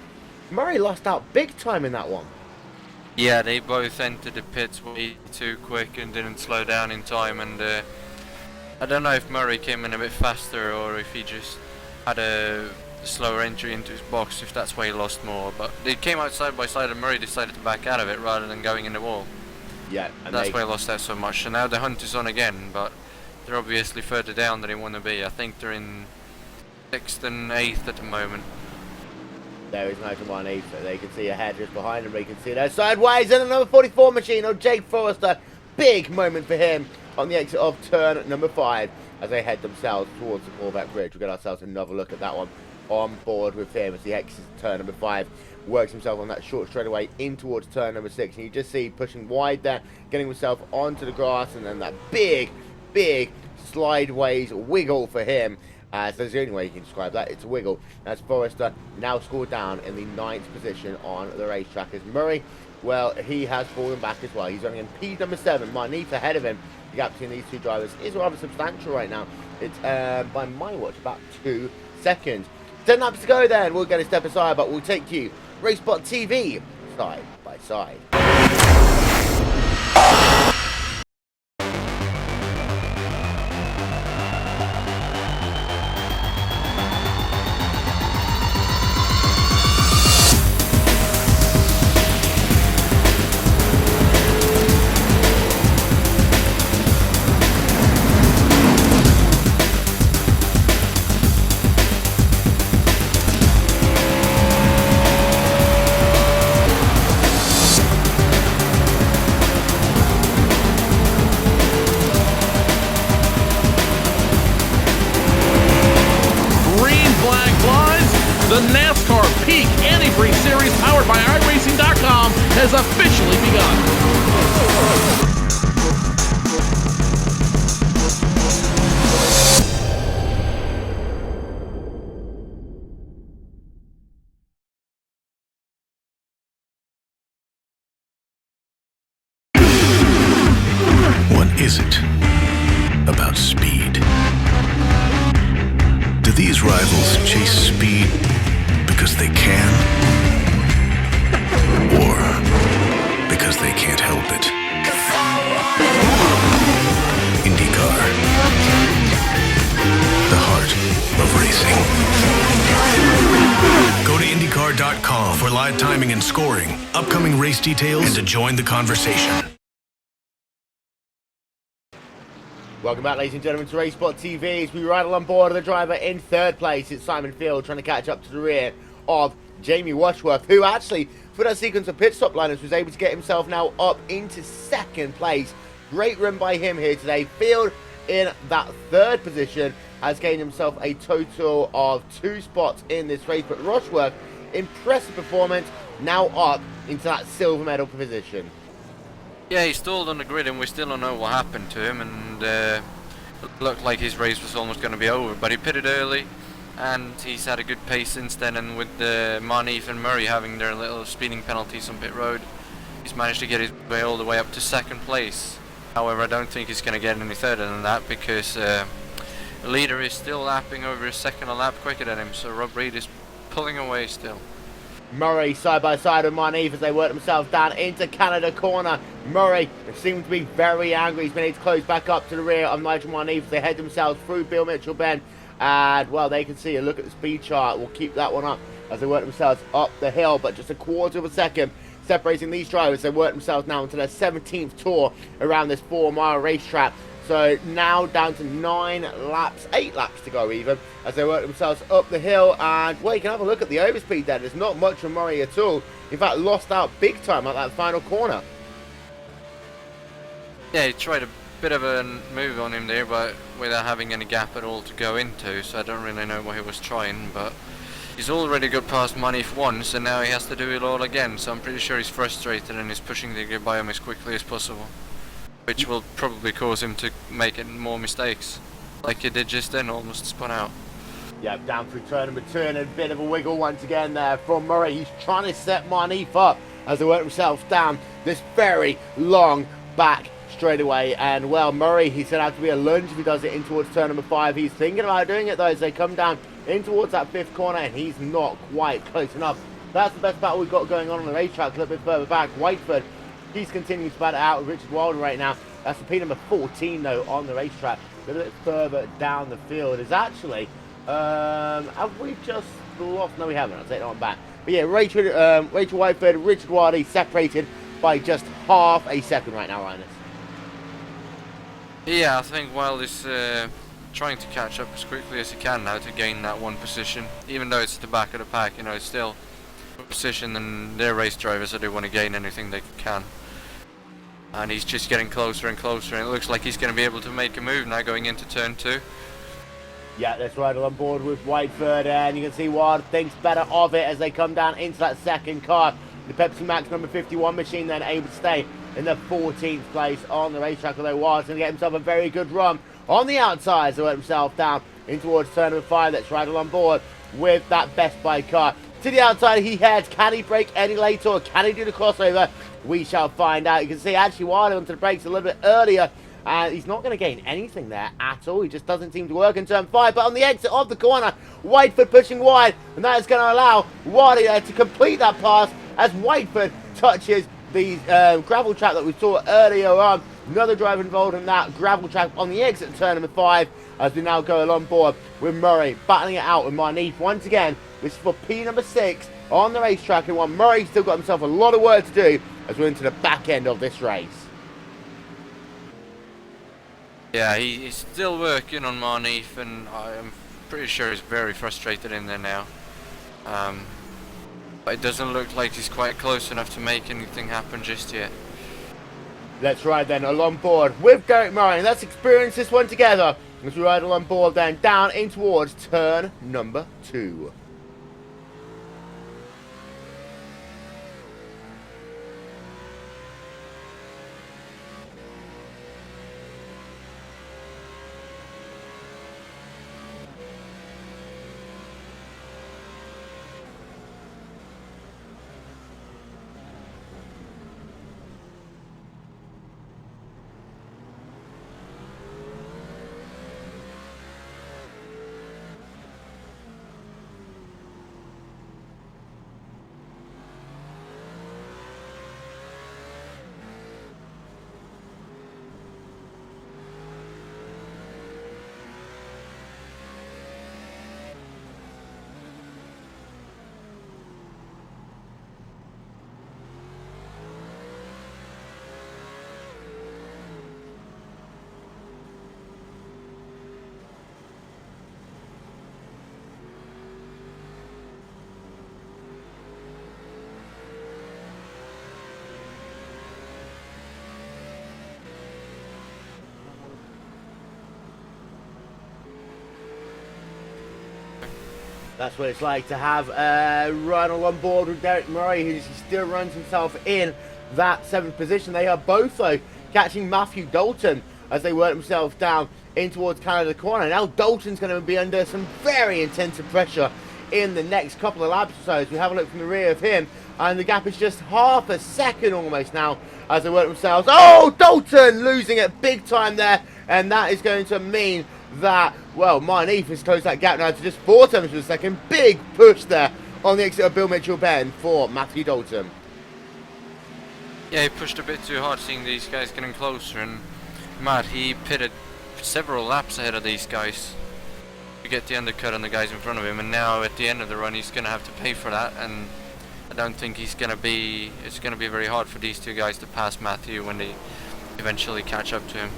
[SPEAKER 1] Murray lost out big time in that one.
[SPEAKER 3] Yeah, they both entered the pits way too quick and didn't slow down in time, and I don't know if Murray came in a bit faster or if he just had a slower entry into his box, if that's why he lost more. But they came out side by side and Murray decided to back out of it rather than going in the wall.
[SPEAKER 1] Yeah, and
[SPEAKER 3] that's why he lost out so much. So now the hunt is on again, but they're obviously further down than they want to be. I think they're in 6th and 8th at the moment.
[SPEAKER 1] There is Nigel Marneath. They can see ahead just behind them. They can see there sideways in the number 44 machine of Jake Forrester. Big moment for him on the exit of turn number 5 as they head themselves towards the Corvette Bridge. We'll get ourselves another look at that one on board with him as he exits turn number 5. Works himself on that short straightaway in towards turn number 6. And you just see pushing wide there, getting himself onto the grass, and then that big slideways wiggle for him. That's the only way you can describe that. It's a wiggle. As Forrester now scored down in the 9th position on the racetrack. As Murray, well, he has fallen back as well. He's only in P number 7. Marneath ahead of him. The gap between these two drivers is rather substantial right now. It's, by my watch, about 2 seconds. 10 laps to go then. We'll get a step aside, but we'll take you RaceSpotTV side by side.
[SPEAKER 2] The NASCAR Peak Antifreeze Series powered by iRacing.com has officially begun.
[SPEAKER 4] What is it about speed? Do these rivals chase speed because they can? Or because they can't help it? IndyCar. The heart of racing. Go to IndyCar.com for live timing and scoring, upcoming race details, and to join the conversation.
[SPEAKER 1] Welcome back, ladies and gentlemen, to RaceSpotTV as we ride on board of the driver in third place. It's Simon Field trying to catch up to the rear of Jamie Rushworth, who actually, for that sequence of pit stop liners, was able to get himself now up into second place. Great run by him here today. Field in that third position has gained himself a total of 2 spots in this race, but Rushworth, impressive performance, now up into that silver medal position.
[SPEAKER 3] Yeah, he stalled on the grid and we still don't know what happened to him, and it looked like his race was almost going to be over, but he pitted early and he's had a good pace since then, and with Marneef and Murray having their little speeding penalties on pit road, he's managed to get his way all the way up to second place. However, I don't think he's going to get any further than that because the leader is still lapping over a second a lap quicker than him, so Rob Reed is pulling away still.
[SPEAKER 1] Murray side by side with Marneef as they work themselves down into Canada corner. Murray seems to be very angry. He's been able to close back up to the rear of Nigel Marneef as they head themselves through Bill Mitchell Bend. And, well, they can see a look at the speed chart. We'll keep that one up as they work themselves up the hill. But just a quarter of a second separating these drivers. They work themselves now into their 17th tour around this 4-mile racetrack. So now down to 8 laps to go even, as they work themselves up the hill. And, well, you can have a look at the overspeed there. There's not much from Murray at all. In fact, lost out big time at that final corner.
[SPEAKER 3] Yeah, he tried a bit of a move on him there, but without having any gap at all to go into, so I don't really know what he was trying, but he's already got past Marneef once, and now he has to do it all again, so I'm pretty sure he's frustrated and is pushing to get by him as quickly as possible, which will probably cause him to make more mistakes, like he did just then, almost spun out.
[SPEAKER 1] Yeah, down through turn number 2, and a bit of a wiggle once again there from Murray. He's trying to set Marneef up as they work themselves down this very long back straightaway. And, well, Murray, he's going to have to be a lunge if he does it in towards turn number 5. He's thinking about doing it, though, as they come down in towards that 5th corner, and he's not quite close enough. That's the best battle we've got going on the racetrack. A little bit further back, Whiteford, he's continuing to battle out with Richard Wilder right now. That's the P number 14, though, on the racetrack. A little bit further down the field is actually... have we just lost? No, we haven't. I'll take that one back. But yeah, Rachel Whiteford, Richard Wilder separated by just half a second right now, Linus.
[SPEAKER 3] Yeah, I think Wilde is trying to catch up as quickly as he can now to gain that one position, even though it's at the back of the pack. You know, it's still a position, and they're race drivers, so they want to gain anything they can. And he's just getting closer and closer, and it looks like he's going to be able to make a move now going into turn 2.
[SPEAKER 1] Yeah, let's ride on board with Whiteford, and you can see Ward thinks better of it as they come down into that second car. The Pepsi Max number 51 machine then able to stay in the 14th place on the racetrack, although Ward's going to get himself a very good run on the outside to let himself down in towards turn number 5. Let's ride on board with that Best Buy car. To the outside he heads. Can he brake any later, or can he do the crossover? We shall find out. You can see actually Wilder onto the brakes a little bit earlier, and he's not going to gain anything there at all. He just doesn't seem to work in turn 5. But on the exit of the corner, Whiteford pushing wide, and that is going to allow Wilder to complete that pass as Whiteford touches the gravel track that we saw earlier on. Another driver involved in that gravel track on the exit of turn number 5, as we now go along board with Murray battling it out with Marneef once again. This is for P number 6 on the racetrack, and while Murray's still got himself a lot of work to do as we're into the back end of this race.
[SPEAKER 3] Yeah, he's still working on Marneef, and I'm pretty sure he's very frustrated in there now. But it doesn't look like he's quite close enough to make anything happen just yet.
[SPEAKER 1] Let's ride then along board with Derek Murray. Let's experience this one together as we ride along board then down in towards turn number 2. That's what it's like to have a rival on board with Derek Murray, who still runs himself in that 7th position. They are both, though, catching Matthew Dalton as they work themselves down in towards Canada corner. Now Dalton's going to be under some very intensive pressure in the next couple of laps or so as we have a look from the rear of him, and the gap is just half a second almost now as they work themselves. Oh, Dalton losing it big time there, and that is going to mean that, well, Marneef has closed that gap now to just 4 tenths per second. Big push there on the exit of Bill Mitchell Bend for Matthew Dalton.
[SPEAKER 3] Yeah, he pushed a bit too hard seeing these guys getting closer, and Matt, he pitted several laps ahead of these guys to get the undercut on the guys in front of him, and now at the end of the run he's going to have to pay for that, and I don't think it's going to be very hard for these two guys to pass Matthew when they eventually catch up to him.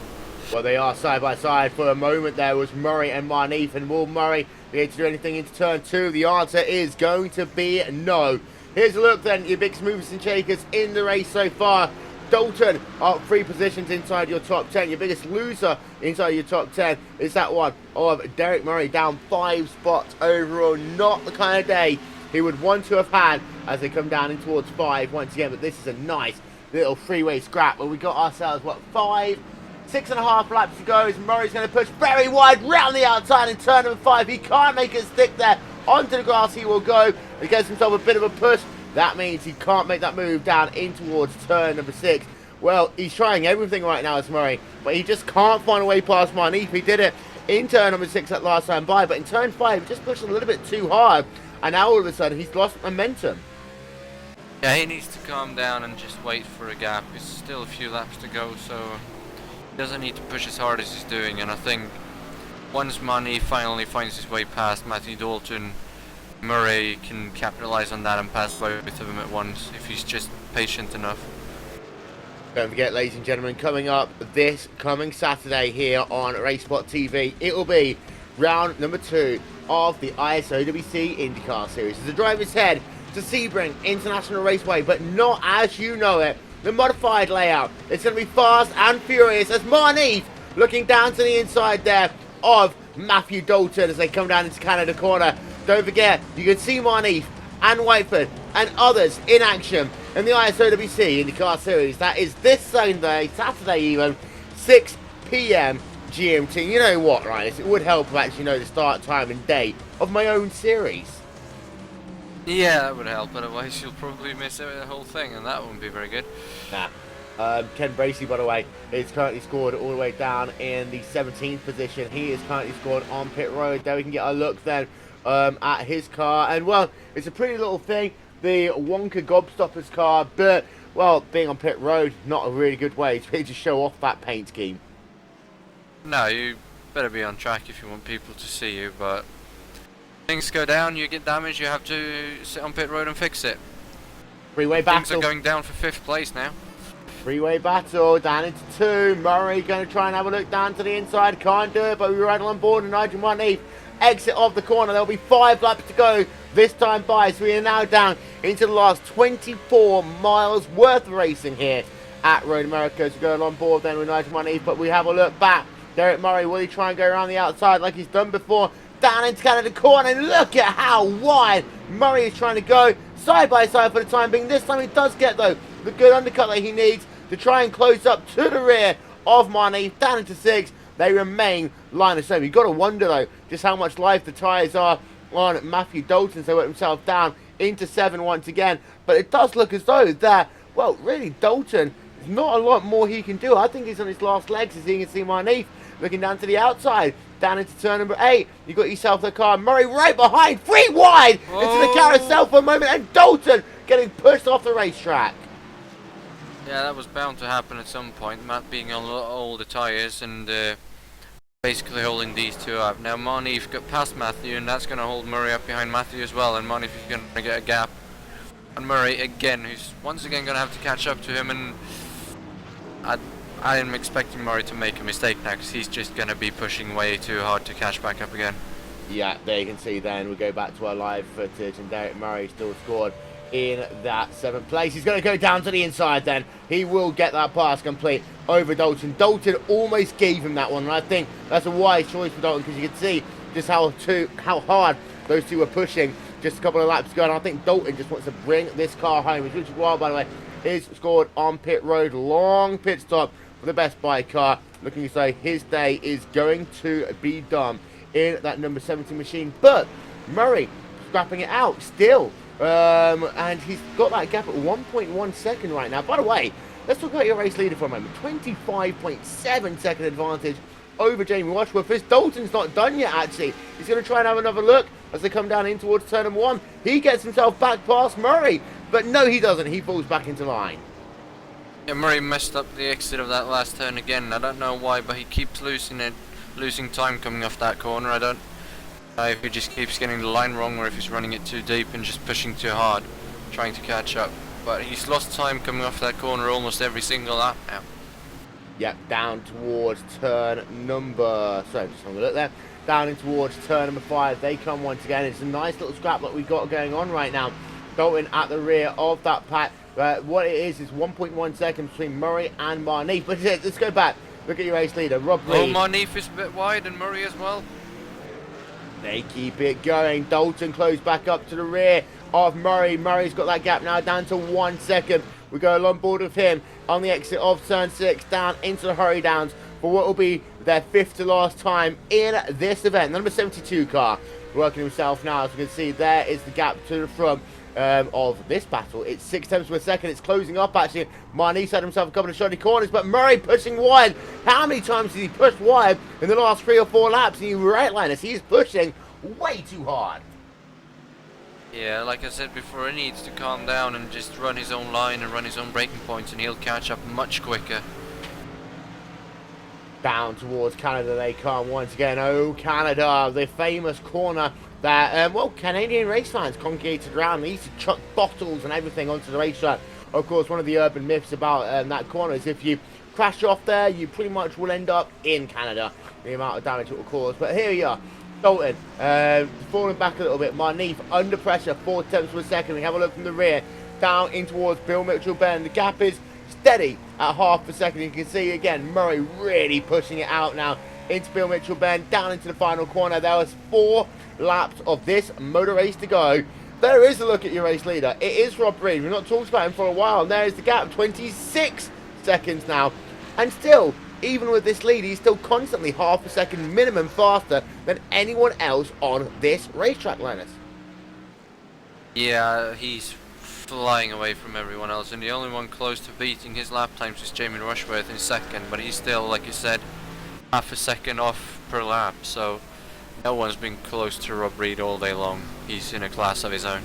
[SPEAKER 1] Well, they are side by side for a moment. There was Murray and Marneef, and will Murray be able to do anything into turn 2? The answer is going to be no. Here's a look then, your biggest movers and shakers in the race so far. Dalton up 3 positions inside your top 10. Your biggest loser inside your top 10 is that one of Derek Murray, down 5 spots overall. Not the kind of day he would want to have had as they come down in towards 5 once again. But this is a nice little freeway scrap where we got ourselves, what, 6.5 laps to go as Murray's going to push very wide round the outside in turn number 5. He can't make it stick there. Onto the grass he will go. He gets himself a bit of a push. That means he can't make that move down in towards turn number 6. Well, he's trying everything right now as Murray, but he just can't find a way past Marneef. He did it in turn number 6 that last time by, but in turn 5 he just pushed a little bit too hard, and now all of a sudden he's lost momentum.
[SPEAKER 3] Yeah, he needs to calm down and just wait for a gap. There's still a few laps to go, so he doesn't need to push as hard as he's doing, and I think once Marneef finally finds his way past Matthew Dalton, Murray can capitalize on that and pass both of them at once if he's just patient enough.
[SPEAKER 1] Don't forget, ladies and gentlemen, coming up this coming Saturday here on RaceSpotTV, it will be round number 2 of the ISOWC IndyCar Series. As the drivers head to Sebring International Raceway, but not as you know it, the modified layout. It's going to be fast and furious as Marneef looking down to the inside there of Matthew Dalton as they come down into Canada corner. Don't forget, you can see Marneef and Whiteford and others in action in the ISOWC IndyCar Series. That is this Sunday, Saturday even, 6 p.m. GMT. You know what, right? It would help to actually know the start time and date of my own series.
[SPEAKER 3] Yeah, that would help, otherwise you'll probably miss out the whole thing, and that wouldn't be very good.
[SPEAKER 1] Nah. Ken Bracey, by the way, is currently scored all the way down in the 17th position. He is currently scored on pit road. There we can get a look then at his car, and well, it's a pretty little thing, the Wonka Gobstoppers car, but well, being on pit road, not a really good way to show off that paint scheme.
[SPEAKER 3] No, you better be on track if you want people to see you, but things go down, you get damaged, you have to sit on pit road and fix it.
[SPEAKER 1] Freeway battle.
[SPEAKER 3] Things are going down for 5th place now.
[SPEAKER 1] Freeway battle, down into 2. Murray going to try and have a look down to the inside. Can't do it, but we're right on board. And Nigel Marneef exit of the corner. There'll be 5 laps to go this time by. So we are now down into the last 24 miles worth of racing here at Road America. So going on board then with Nigel Marneef. But we have a look back. Derek Murray, will he try and go around the outside like he's done before? Down into Canada corner. And look at how wide Murray is trying to go. Side by side for the time being. This time he does get, though, the good undercut that he needs to try and close up to the rear of Marneef, down into 6. They remain line of sight. You've got to wonder, though, just how much life the tyres are on Matthew Dalton. So he worked himself down into 7 once again. But it does look as though that, well, really, Dalton, there's not a lot more he can do. I think he's on his last legs, as you can see Marneef looking down to the outside, down into turn number 8. You got yourself the car. Murray right behind, 3 wide into the carousel for a moment, and Dalton getting pushed off the racetrack.
[SPEAKER 3] Yeah, that was bound to happen at some point. Matt being on all the tyres and basically holding these two up. Now Marneef got past Matthew, and that's going to hold Murray up behind Matthew as well, and Marneef is going to get a gap. And Murray again, who's once again going to have to catch up to him, and I am expecting Murray to make a mistake now, because he's just going to be pushing way too hard to catch back up again.
[SPEAKER 1] Yeah, there you can see then we go back to our live footage, and Derek Murray still scored in that 7th place. He's going to go down to the inside then. He will get that pass complete over Dalton. Dalton almost gave him that one, and I think that's a wise choice for Dalton, because you can see just how hard Those two were pushing just a couple of laps ago, and I think Dalton just wants to bring this car home, which is wild, by the way, is scored on pit road. Long pit stop for the Best Buy car. Looking as though his day is going to be done in that number 17 machine. But Murray scrapping it out still. And he's got that gap at 1.1 second right now. By the way, let's talk about your race leader for a moment. 25.7 second advantage over Jamie Rushworth. This Dalton's not done yet, actually. He's going to try and have another look as they come down in towards turn number 1. He gets himself back past Murray. But no, he doesn't. He falls back into line.
[SPEAKER 3] Yeah, Murray messed up the exit of that last turn again. I don't know why, but he keeps losing time coming off that corner. I don't know if he just keeps getting the line wrong or if he's running it too deep and just pushing too hard, trying to catch up. But he's lost time coming off that corner almost every single lap now.
[SPEAKER 1] Yep, down towards turn number... Sorry, just having a look there. Down in towards turn number 5. They come once again. It's a nice little scrap that we've got going on right now. Dalton at the rear of that pack. What it is 1.1 seconds between Murray and Marneef. But let's go back. Look at your race leader, Rob Reed.
[SPEAKER 3] Oh, Marneef is a bit wide and Murray as well.
[SPEAKER 1] They keep it going. Dalton closed back up to the rear of Murray. Murray's got that gap now down to 1 second. We go along board with him on the exit of turn 6 down into the hurry downs for what will be their 5th to last time in this event. Number 72 car working himself now. As we can see, there is the gap to the front of this battle. It's 6 tenths per second. It's closing up, actually. Marneef had himself a couple of shoddy corners, but Murray pushing wide. How many times did he push wide in the last 3 or 4 laps? And you right line us, he's pushing way too hard.
[SPEAKER 3] Yeah, like I said before, he needs to calm down and just run his own line and run his own braking points, and he'll catch up much quicker.
[SPEAKER 1] Down towards Canada they come once again. Oh, Canada, the famous corner that, well, Canadian race fans congregated around. They used to chuck bottles and everything onto the racetrack. Of course, one of the urban myths about that corner is if you crash off there, you pretty much will end up in Canada, the amount of damage it will cause. But here you are. Dalton falling back a little bit. Marneef under pressure, 4 tenths per second. We have a look from the rear down in towards Bill Mitchell Bend. The gap is steady at half a second. You can see again Murray really pushing it out now into Bill Mitchell Bend, down into the final corner. There was 4 laps of this motor race to go. There is a look at your race leader. It is Rob Reed. We've not talked about him for a while. And there is the gap, 26 seconds now. And still, even with this lead, he's still constantly half a second minimum faster than anyone else on this racetrack, Linus.
[SPEAKER 3] Yeah, he's flying away from everyone else, and the only one close to beating his lap times is Jamie Rushworth in second, but he's still, like you said, half a second off per lap, so no one's been close to Rob Reed all day long. He's in a class of his own.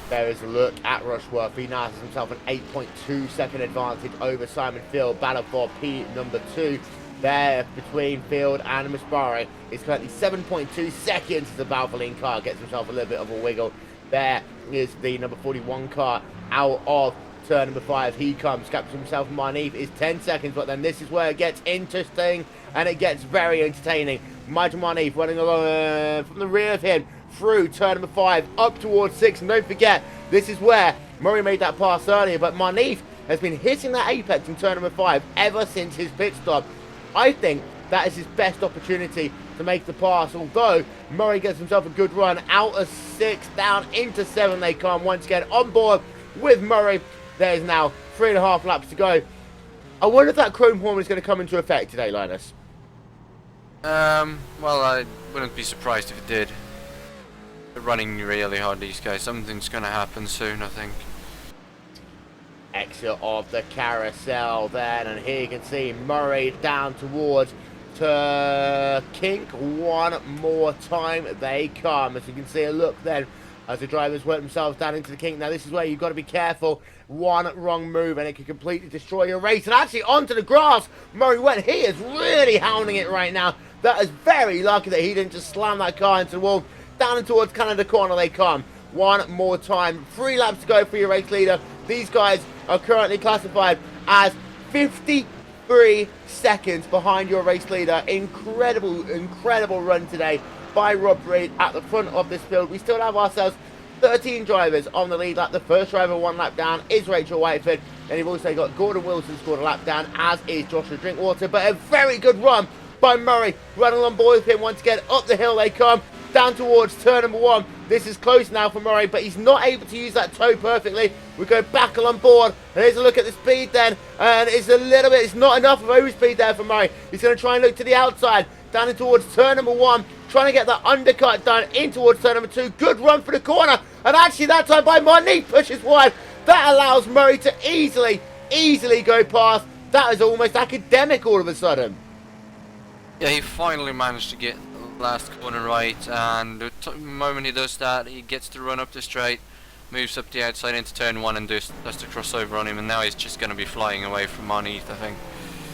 [SPEAKER 1] There is a look at Rushworth. He now has himself an 8.2 second advantage over Simon Field. Battle for P number 2 there between Field and Musbari. It's currently 7.2 seconds as the Valvoline car gets himself a little bit of a wiggle. There is the number 41 car out of turn number 5. He comes, captures himself and Marneef is 10 seconds, but then this is where it gets interesting and it gets very entertaining. Michael Marneef running along from the rear of him through turn number 5 up towards 6, and don't forget this is where Murray made that pass earlier, but Marneef has been hitting that apex in turn number 5 ever since his pit stop. I think that is his best opportunity to make the pass, although Murray gets himself a good run out of 6 down into 7. They come once again on board with Murray. There is now 3.5 laps to go. I wonder if that chrome horn is going to come into effect today, Linus.
[SPEAKER 3] Well, I wouldn't be surprised if it did. They're running really hard, these guys. Something's going to happen soon, I think.
[SPEAKER 1] Exit of the carousel then, and here you can see Murray down towards Kink one more time. They come, as you can see a look then as the drivers work themselves down into the kink. Now this is where you've got to be careful. One wrong move and it can completely destroy your race. And actually onto the grass Murray went. He is really hounding it right now. That is very lucky that he didn't just slam that car into the wall. Down and towards Canada corner they come. One more time. 3 laps to go for your race leader. These guys are currently classified as 53 seconds behind your race leader. Incredible run today by Rob Reed at the front of this field. We still have ourselves 13 drivers on the lead lap. The first driver 1 lap down is Rachel Whiteford. Then you've also got Gordon Wilson scored a lap down, as is Joshua Drinkwater. But a very good run by Murray. Running on board with him once again. Up the hill they come. down towards turn number 1. This is close now for Murray, but he's not able to use that toe perfectly. We go back on board, and here's a look at the speed then, and it's not enough of overspeed there for Murray. He's going to try and look to the outside, down in towards turn number 1, trying to get that undercut done in towards turn number 2. Good run for the corner, and actually that time by Marnie pushes wide. That allows Murray to easily go past. That is almost academic all of a sudden.
[SPEAKER 3] Yeah, he finally managed to get the last corner right, and the moment he does that, he gets to run up the straight, moves up the outside into turn 1 and does the crossover on him, and now he's just going to be flying away from Marnie, I think.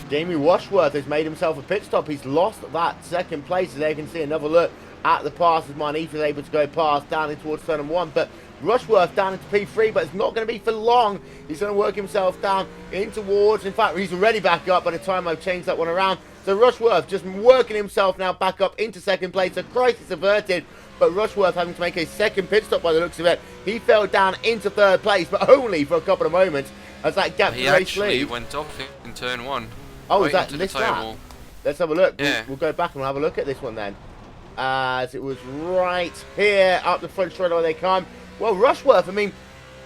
[SPEAKER 1] Jamie Rushworth has made himself a pit stop. He's lost that second place, as they can see another look at the pass as Marnie is able to go past down in towards turn 1, but Rushworth down into P3, but it's not going to be for long. He's going to work himself down in towards, in fact, he's already back up by the time I've changed that one around. So Rushworth just working himself now back up into second place. A crisis averted, but Rushworth having to make a second pit stop by the looks of it. He fell down into third place, but only for a couple of moments as that gap
[SPEAKER 3] he
[SPEAKER 1] race
[SPEAKER 3] actually
[SPEAKER 1] lead.
[SPEAKER 3] went off in turn 1.
[SPEAKER 1] Oh,
[SPEAKER 3] right
[SPEAKER 1] is that
[SPEAKER 3] into
[SPEAKER 1] this
[SPEAKER 3] the
[SPEAKER 1] lap?
[SPEAKER 3] table.
[SPEAKER 1] Let's have a look.
[SPEAKER 3] Yeah.
[SPEAKER 1] We'll go back and we'll have a look at this one then. As it was right here, up the front straight away they come. Well, Rushworth, I mean,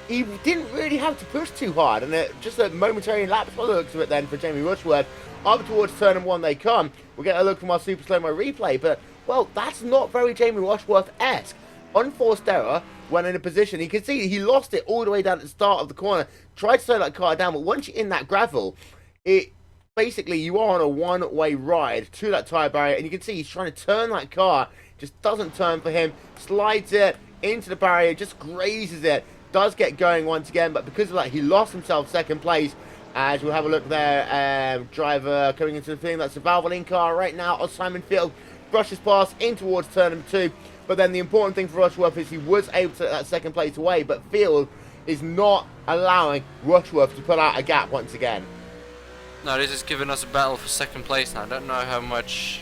[SPEAKER 1] he didn't really have to push too hard, and just a momentary lapse by the looks of it then for Jamie Rushworth. Up towards turn 1 they come. We'll get a look from our super slow-mo replay, but, well, that's not very Jamie Rushworth-esque. Unforced error when in a position, you can see he lost it all the way down at the start of the corner, tried to slow that car down, but once you're in that gravel, basically you are on a one-way ride to that tyre barrier, and you can see he's trying to turn that car, just doesn't turn for him, slides it into the barrier, just grazes it, does get going once again, but because of that he lost himself second place. As we'll have a look there, driver coming into the thing, that's the Valvoline car right now on Simon Field, brushes past in towards turn number 2, but then the important thing for Rushworth is he was able to take that second place away, but Field is not allowing Rushworth to put out a gap once again.
[SPEAKER 3] No, this is giving us a battle for second place now. I don't know how much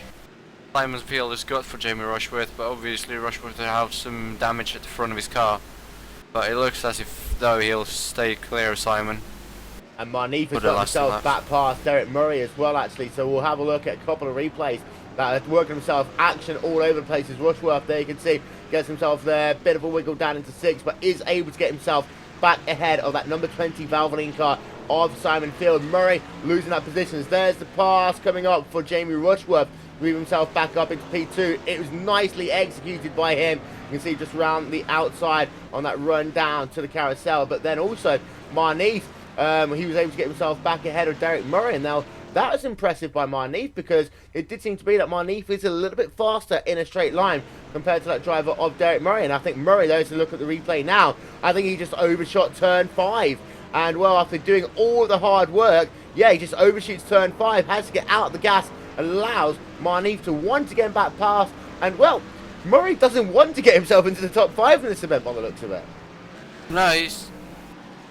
[SPEAKER 3] Simon Field has got for Jamie Rushworth, but obviously Rushworth will have some damage at the front of his car. But it looks as if though he'll stay clear of Simon.
[SPEAKER 1] And Marnie has got himself back past Derek Murray as well, actually. So we'll have a look at a couple of replays that are working himself action all over the place. As Rushworth, there you can see, gets himself there, bit of a wiggle down into 6, but is able to get himself back ahead of that number 20 Valvoline car of Simon Field. Murray losing that position. There's the pass coming up for Jamie Rushworth. Move himself back up into P2. It was nicely executed by him. You can see just around the outside on that run down to the carousel. But then also Marnie, he was able to get himself back ahead of Derek Murray. And now that was impressive by Marnie, because it did seem to be that Marnie is a little bit faster in a straight line compared to that driver of Derek Murray. And I think Murray, though, to look at the replay now, I think he just overshot turn 5. And, well, after doing all the hard work, yeah, he just overshoots turn 5, has to get out of the gas, allows Marnie to once again back past. And, well, Murray doesn't want to get himself into the top 5 in this event by the looks of it.
[SPEAKER 3] No, he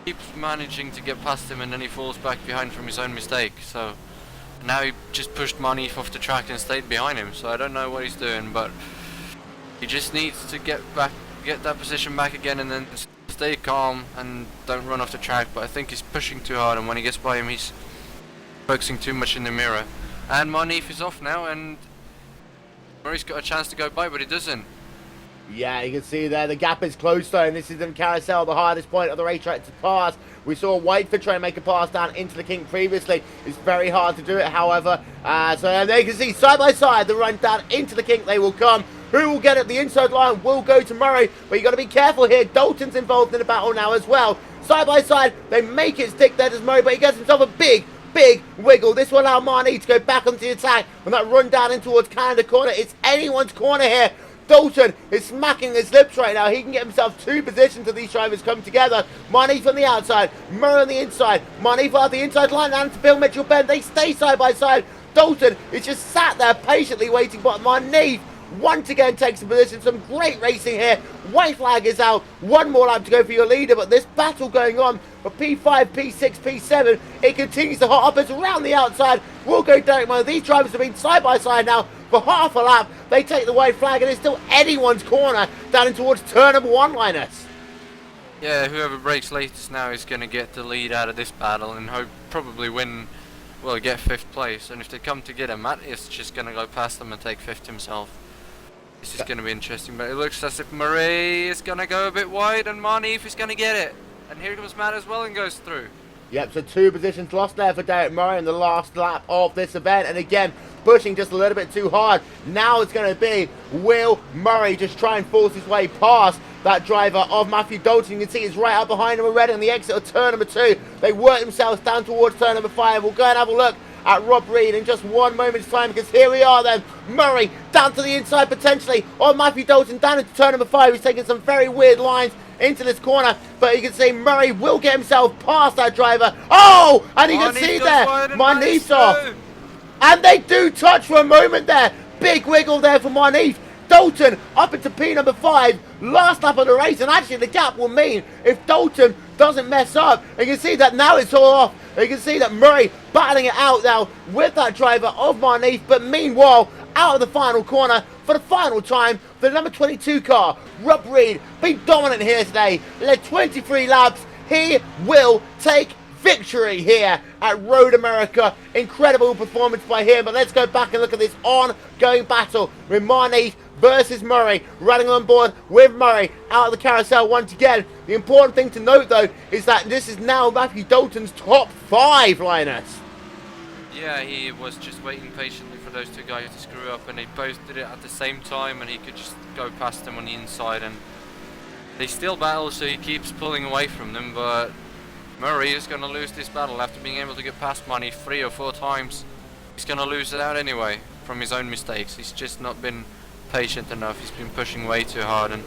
[SPEAKER 3] keeps managing to get past him, and then he falls back behind from his own mistake. So now he just pushed Marnie off the track and stayed behind him. So I don't know what he's doing, but he just needs to get that position back again, and then stay calm and don't run off the track. But I think he's pushing too hard, and when he gets by him, he's focusing too much in the mirror. And Marnie is off now, and Murray's got a chance to go by, but he doesn't.
[SPEAKER 1] Yeah, you can see there the gap is closed though, and this is the carousel, the hardest point of the racetrack to pass. We saw Whiteford try and make a pass down into the kink previously. It's very hard to do it, however. So there you can see side by side the run down into the kink. They will come. Who will get it? The inside line will go to Murray, but you got to be careful here. Dalton's involved in the battle now as well. Side by side, they make it stick there to Murray, but he gets himself a big wiggle. This will allow Marnie to go back onto the attack on that run down in towards Canada corner. It's anyone's corner here. Dalton is smacking his lips right now. He can get himself 2 positions if these drivers come together. Marnie from the outside, Murray on the inside. Marnie via the inside line down to Bill Mitchell-Benn. They stay side by side. Dalton is just sat there patiently waiting, but Marnie once again takes the position. Some great racing here. White flag is out. One more lap to go for your leader, but this battle going on for P5, P6, P7. It continues to hot up. It's around the outside. Will go Derek Murray. These drivers have been side by side now for half a lap. They take the white flag, and it's still anyone's corner down in towards turn number 1, Linus.
[SPEAKER 3] Yeah, whoever breaks latest now is going to get the lead out of this battle and probably win, well, get 5th place. And if they come to get him, Matt is just going to go past them and take 5th himself. This is going to be interesting, but it looks as if Murray is going to go a bit wide and Marneef is going to get it. And here comes Matt as well and goes through.
[SPEAKER 1] Yep, so 2 positions lost there for Derek Murray in the last lap of this event. And again, pushing just a little bit too hard. Now it's going to be, will Murray just try and force his way past that driver of Matthew Dalton? You can see it's right up behind him already on the exit of turn number 2. They work themselves down towards turn number 5. We'll go and have a look at Rob Reed in just 1 moment's time, because here we are then. Murray down to the inside potentially on Matthew Dalton down into turn number 5. He's taking some very weird lines into this corner, but you can see Murray will get himself past that driver. Oh, and you can see there, Marneef's off. And they do touch for a moment there. Big wiggle there for Marneef. Dalton up into P number 5, last lap of the race, and actually the gap will mean if Dalton doesn't mess up. You can see that now it's all off. You can see that Murray battling it out now with that driver of Marneef, but meanwhile, out of the final corner for the final time, the number 22 car, Rob Reed, been dominant here today, led 23 laps. He will take victory here at Road America. Incredible performance by him, but let's go back and look at this ongoing battle with Marneef versus Murray, running on board with Murray out of the carousel once again. The important thing to note though is that this is now Matthew Dalton's top 5, Linus.
[SPEAKER 3] Yeah, he was just waiting patiently for those 2 guys to screw up, and they both did it at the same time, and he could just go past them on the inside, and they still battle, so he keeps pulling away from them, but Murray is going to lose this battle after being able to get past Money 3 or 4 times. He's going to lose it out anyway from his own mistakes. He's just not been patient enough. He's been pushing way too hard, and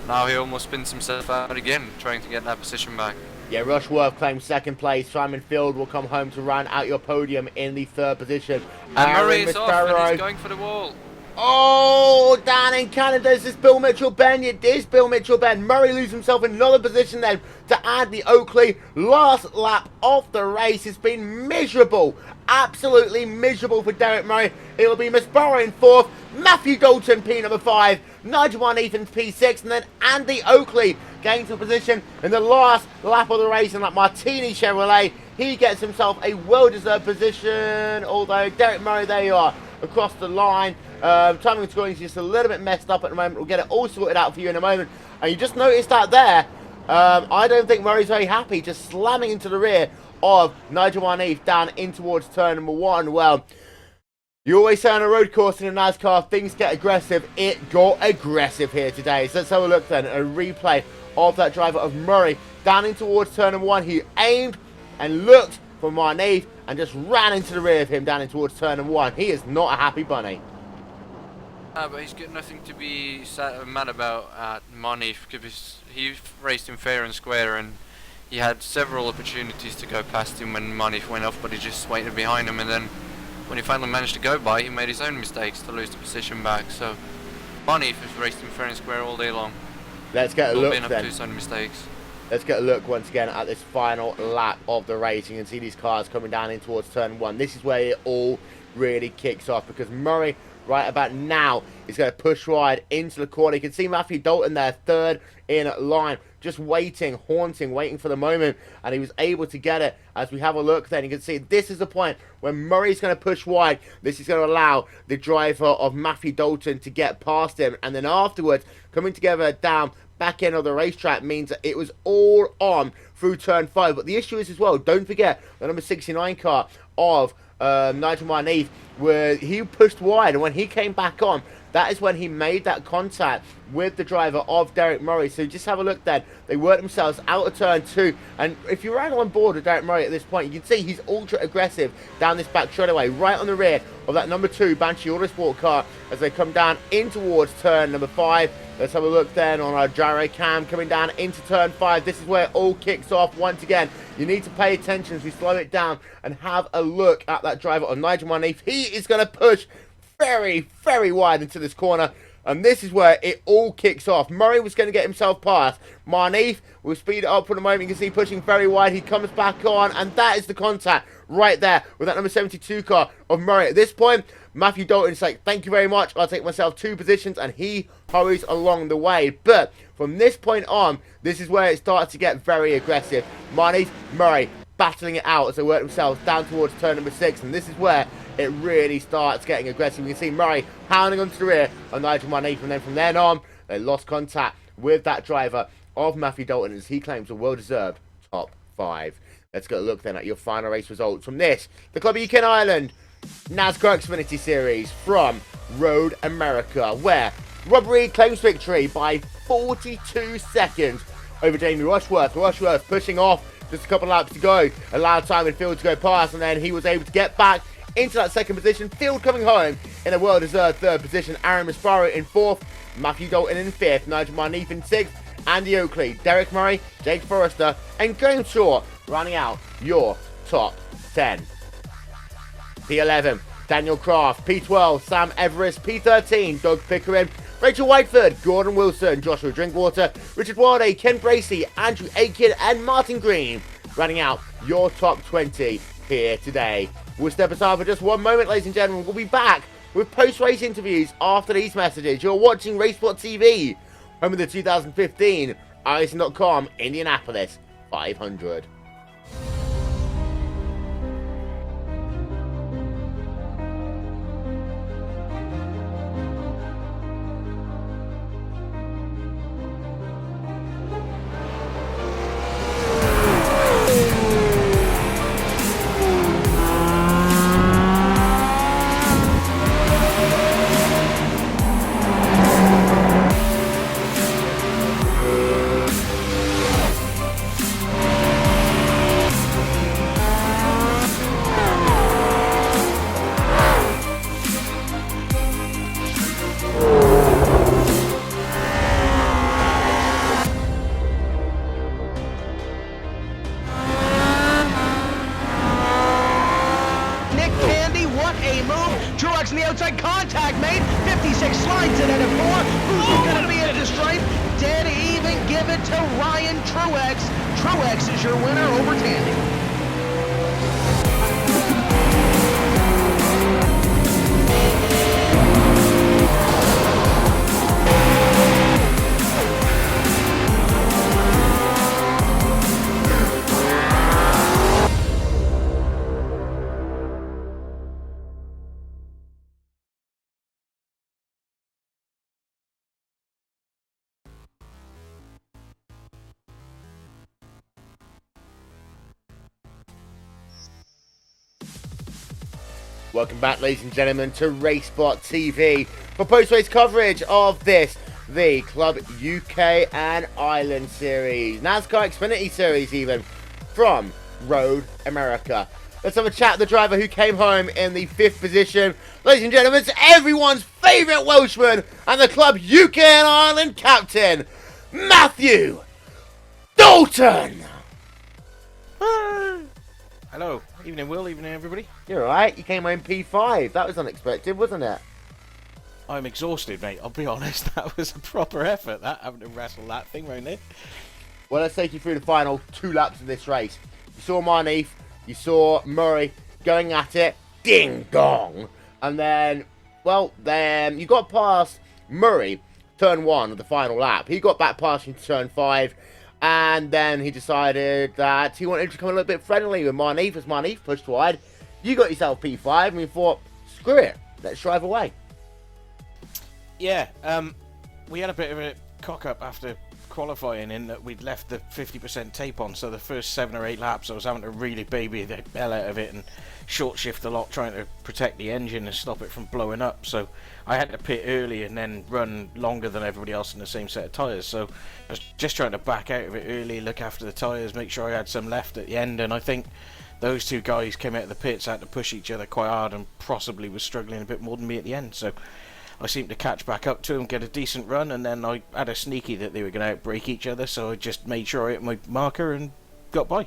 [SPEAKER 3] now he almost spins himself out again trying to get that position back.
[SPEAKER 1] Yeah, Rushworth claims 2nd place. Simon Field will come home to round out your podium in the 3rd position.
[SPEAKER 3] And Murray is off and he's going for the wall.
[SPEAKER 1] Oh, down in Canada, is this Bill Mitchell-Ben? It is Bill Mitchell-Ben. Murray loses himself another position then to Andy Oakley. Last lap of the race has been miserable. Absolutely miserable for Derek Murray. It'll be Miss Burrow in 4th, Matthew Dalton P number 5, Nigel Marneef P6, and then Andy Oakley getting to a position in the last lap of the race in that Martini Chevrolet. He gets himself a well-deserved position, although Derek Murray, there you are, across the line. Timing and scoring is just a little bit messed up at the moment. We'll get it all sorted out for you in a moment. And you just noticed that there. I don't think Murray's very happy, just slamming into the rear of Nigel Marneef down in towards turn number 1. Well, you always say on a road course in a NASCAR, things get aggressive. It got aggressive here today. So let's have a look then, a replay of that driver of Murray down in towards turn number 1. He aimed and looked for Marneef and just ran into the rear of him down in towards turn number 1. He is not a happy bunny.
[SPEAKER 3] But he's got nothing to be mad about at Marneef, because he raced him fair and square, and he had several opportunities to go past him when Marneef went off, but he just waited behind him, and then when he finally managed to go by, he made his own mistakes to lose the position back. So Marneef has raced him fair and square all day long.
[SPEAKER 1] Let's get a look
[SPEAKER 3] been up
[SPEAKER 1] then.
[SPEAKER 3] to his own mistakes.
[SPEAKER 1] Let's get a look once again at this final lap of the race. You can see these cars coming down in towards turn 1. This is where it all really kicks off, because Murray right about now is going to push wide into the corner. You can see Matthew Dalton there, 3rd in line, just waiting, haunting, waiting for the moment, and he was able to get it. As we have a look then, you can see this is the point when Murray's going to push wide. This is going to allow the driver of Matthew Dalton to get past him, and then afterwards, coming together down back end of the racetrack means that it was all on through turn 5. But the issue is as well, don't forget the number 69 car of Nigel Marneef, where he pushed wide, and when he came back on, that is when he made that contact with the driver of Derek Murray. So just have a look then. They worked themselves out of turn 2, and if you're right on board with Derek Murray at this point, you can see he's ultra aggressive down this back straightaway, right on the rear of that number 2 Banshee Autosport car as they come down in towards turn number 5. Let's have a look then on our gyro cam coming down into turn 5. This is where it all kicks off once again. You need to pay attention as we slow it down and have a look at that driver on Nigel Marneef. He is going to push very, very wide into this corner, and this is where it all kicks off. Murray was going to get himself past. Marneef will speed it up for the moment. You can see pushing very wide. He comes back on, and that is the contact right there with that number 72 car of Murray. At this point, Matthew Dalton is like, thank you very much, I'll take myself 2 positions, and he hurries along the way. But from this point on, this is where it starts to get very aggressive. Marneef, Murray, battling it out as they work themselves down towards turn number 6, and this is where it really starts getting aggressive. We can see Murray hounding onto the rear of Nigel Marneef, and then from then on, they lost contact with that driver of Matthew Dalton as he claims a well-deserved top 5. Let's get a look then at your final race results from this, the Club UK and Ireland NASCAR Xfinity Series from Road America, where Rob Reed claims victory by 42 seconds over Jamie Rushworth. Rushworth pushing off, just a couple of laps to go, allowed time in field to go past, and then he was able to get back into that second position. Field coming home in a well-deserved third position. Aaron Masparo in 4th, Matthew Dalton in 5th, Nigel Marneef in 6th, Andy Oakley, Derek Murray, Jake Forrester, and Graham Shaw rounding out your top 10. P11, Daniel Kraft. P12, Sam Everest. P13, Doug Pickering, Rachel Whiteford, Gordon Wilson, Joshua Drinkwater, Richard Wade, Ken Bracey, Andrew Aiken, and Martin Green rounding out your top 20 here today. We'll step aside for just one moment, ladies and gentlemen. We'll be back with post-race interviews after these messages. You're watching RaceSpotTV, home of the 2015 iRacing.com Indianapolis 500.
[SPEAKER 5] On the outside, contact made. 56 slides it at a 4. Who's going to be at the stripe? Dead even. Give it to Ryan Truex. Truex is your winner over Tandy.
[SPEAKER 1] Welcome back, ladies and gentlemen, to RaceSpotTV for post-race coverage of this, the Club UK and Ireland Series, NASCAR Xfinity Series even, from Road America. Let's have a chat with the driver who came home in the 5th position. Ladies and gentlemen, it's everyone's favourite Welshman and the Club UK and Ireland captain, Matthew Dalton!
[SPEAKER 6] Hello, evening Will, evening everybody.
[SPEAKER 1] You're alright, you came home P5. That was unexpected, wasn't it?
[SPEAKER 6] I'm exhausted, mate, I'll be honest. That was a proper effort, that, having to wrestle that thing round there.
[SPEAKER 1] Well, let's take you through the final 2 laps of this race. You saw Marneef, you saw Murray going at it, ding dong. And then, well, then you got past Murray, turn 1 of the final lap. He got back past you to turn 5. And then he decided that he wanted to come a little bit friendly with Marneef as Marneef pushed wide. You got yourself P5 and you thought, screw it, let's drive away.
[SPEAKER 6] Yeah, we had a bit of a cock-up after qualifying in that we'd left the 50% tape on, so the first 7 or 8 laps I was having to really baby the hell out of it and short shift a lot, trying to protect the engine and stop it from blowing up. So I had to pit early and then run longer than everybody else in the same set of tyres. So I was just trying to back out of it early, look after the tyres, make sure I had some left at the end, and I think those 2 guys came out of the pits, had to push each other quite hard and possibly was struggling a bit more than me at the end. So I seemed to catch back up to them, get a decent run, and then I had a sneaky that they were going to outbrake each other, so I just made sure I hit my marker and got by.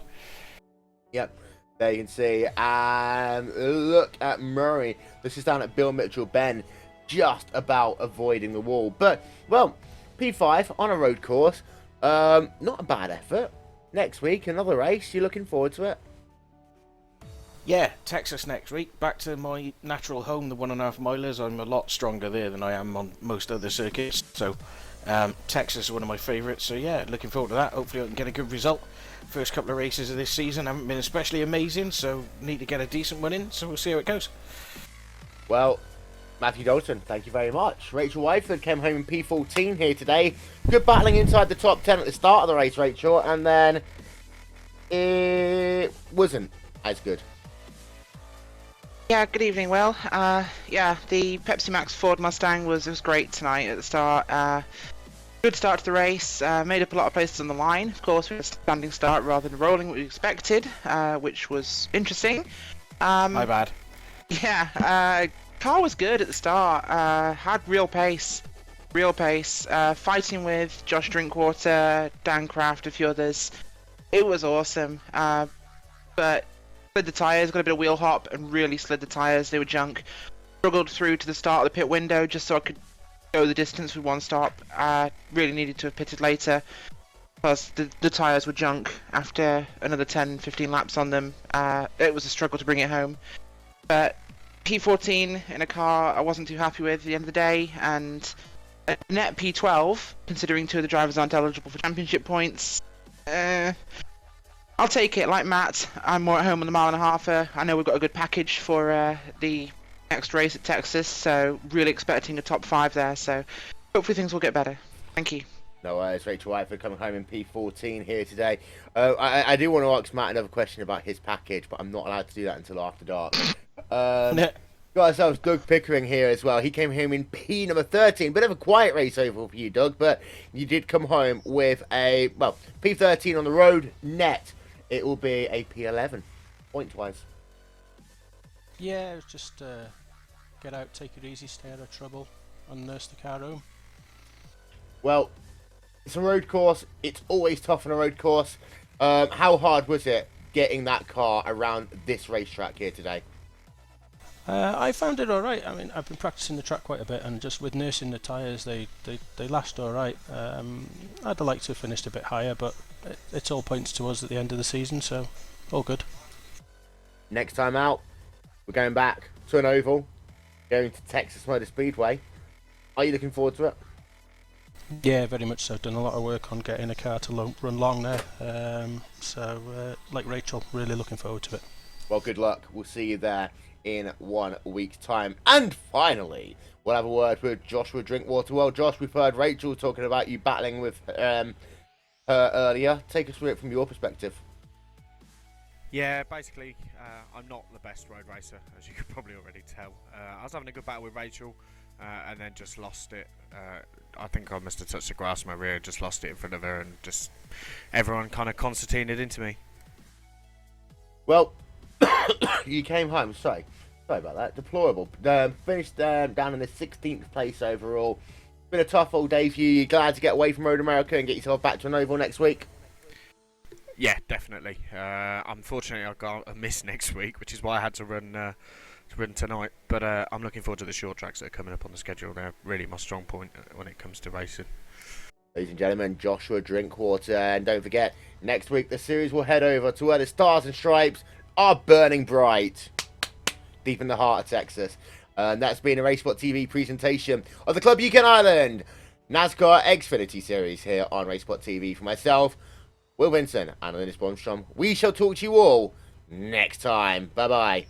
[SPEAKER 1] Yep, there you can see. And look at Murray. This is down at Bill Mitchell Bend, just about avoiding the wall. But, well, P5 on a road course. Not a bad effort. Next week, another race. You looking forward to it?
[SPEAKER 6] Yeah, Texas next week, back to my natural home, the 1.5 milers. I'm a lot stronger there than I am on most other circuits, so Texas is one of my favourites, so yeah, looking forward to that. Hopefully I can get a good result. First couple of races of this season haven't been especially amazing, so need to get a decent one in, so we'll see how it goes.
[SPEAKER 1] Well, Matthew Dalton, thank you very much. Rachel Wyford came home in P14 here today. Good battling inside the top 10 at the start of the race, Rachel, and then it wasn't as good.
[SPEAKER 7] Yeah, good evening, Will. Yeah, the Pepsi Max Ford Mustang was great tonight at the start. Good start to the race, made up a lot of places on the line. Of course, we had a standing start rather than rolling, what we expected, which was interesting.
[SPEAKER 6] My bad.
[SPEAKER 7] Yeah, car was good at the start, had real pace, fighting with Josh Drinkwater, Dan Kraft, a few others. It was awesome, but slid the tyres, got a bit of wheel hop and really slid the tyres, they were junk. Struggled through to the start of the pit window just so I could go the distance with one stop. Really needed to have pitted later because the tyres were junk after another 10-15 laps on them. It was a struggle to bring it home. But P14 in a car I wasn't too happy with at the end of the day, and a net P12, considering two of the drivers aren't eligible for championship points. I'll take it. Like Matt, I'm more at home on the mile and a halfer. I know we've got a good package for the next race at Texas, so really expecting a top 5 there, so hopefully things will get better. Thank you.
[SPEAKER 1] No worries, Rachel Whiteford coming home in P14 here today. I do want to ask Matt another question about his package, but I'm not allowed to do that until after dark. Got ourselves Doug Pickering here as well. He came home in P number 13. Bit of a quiet race overall for you, Doug, but you did come home with a, well, P13 on the road net. It will be a P11, point-wise.
[SPEAKER 8] Yeah, it was just get out, take it easy, stay out of trouble, and nurse the car home.
[SPEAKER 1] Well, it's a road course. It's always tough on a road course. How hard was it getting that car around this racetrack here today?
[SPEAKER 8] I found it alright. I mean, I've been practicing the track quite a bit, and just with nursing the tyres, they last alright. I'd like to have finished a bit higher, but it's all points to us at the end of the season, so all good.
[SPEAKER 1] Next time out, we're going back to an oval, going to Texas Motor Speedway. Are you looking forward to it?
[SPEAKER 8] Yeah, very much so. Done a lot of work on getting a car to run long there. Like Rachel, really looking forward to it.
[SPEAKER 1] Well, good luck. We'll see you there in 1 week's time. And finally, we'll have a word with Joshua Drinkwater. Well, Josh, we've heard Rachel talking about you battling with her earlier. Take us through it from your perspective.
[SPEAKER 9] Yeah, basically, I'm not the best road racer, as you could probably already tell. I was having a good battle with Rachel, and then just lost it. I think I must have touched the grass in my rear, just lost it in front of her, and just everyone kind of concertinaed into me.
[SPEAKER 1] Well, you came home, sorry about that, deplorable. Finished down in the 16th place overall. Been a tough old day for you. You're glad to get away from Road America and get yourself back to an oval next week?
[SPEAKER 9] Yeah, definitely. Unfortunately, I got a miss next week, which is why I had to run tonight. But I'm looking forward to the short tracks that are coming up on the schedule. They're really my strong point when it comes to racing.
[SPEAKER 1] Ladies and gentlemen, Joshua Drinkwater. And don't forget, next week the series will head over to where the stars and stripes are burning bright, deep in the heart of Texas. And that's been a RaceSpotTV presentation of the Club UK Ireland NASCAR Xfinity Series here on RaceSpotTV. For myself, Will Vincent and Linus Bromstrom, we shall talk to you all next time. Bye-bye.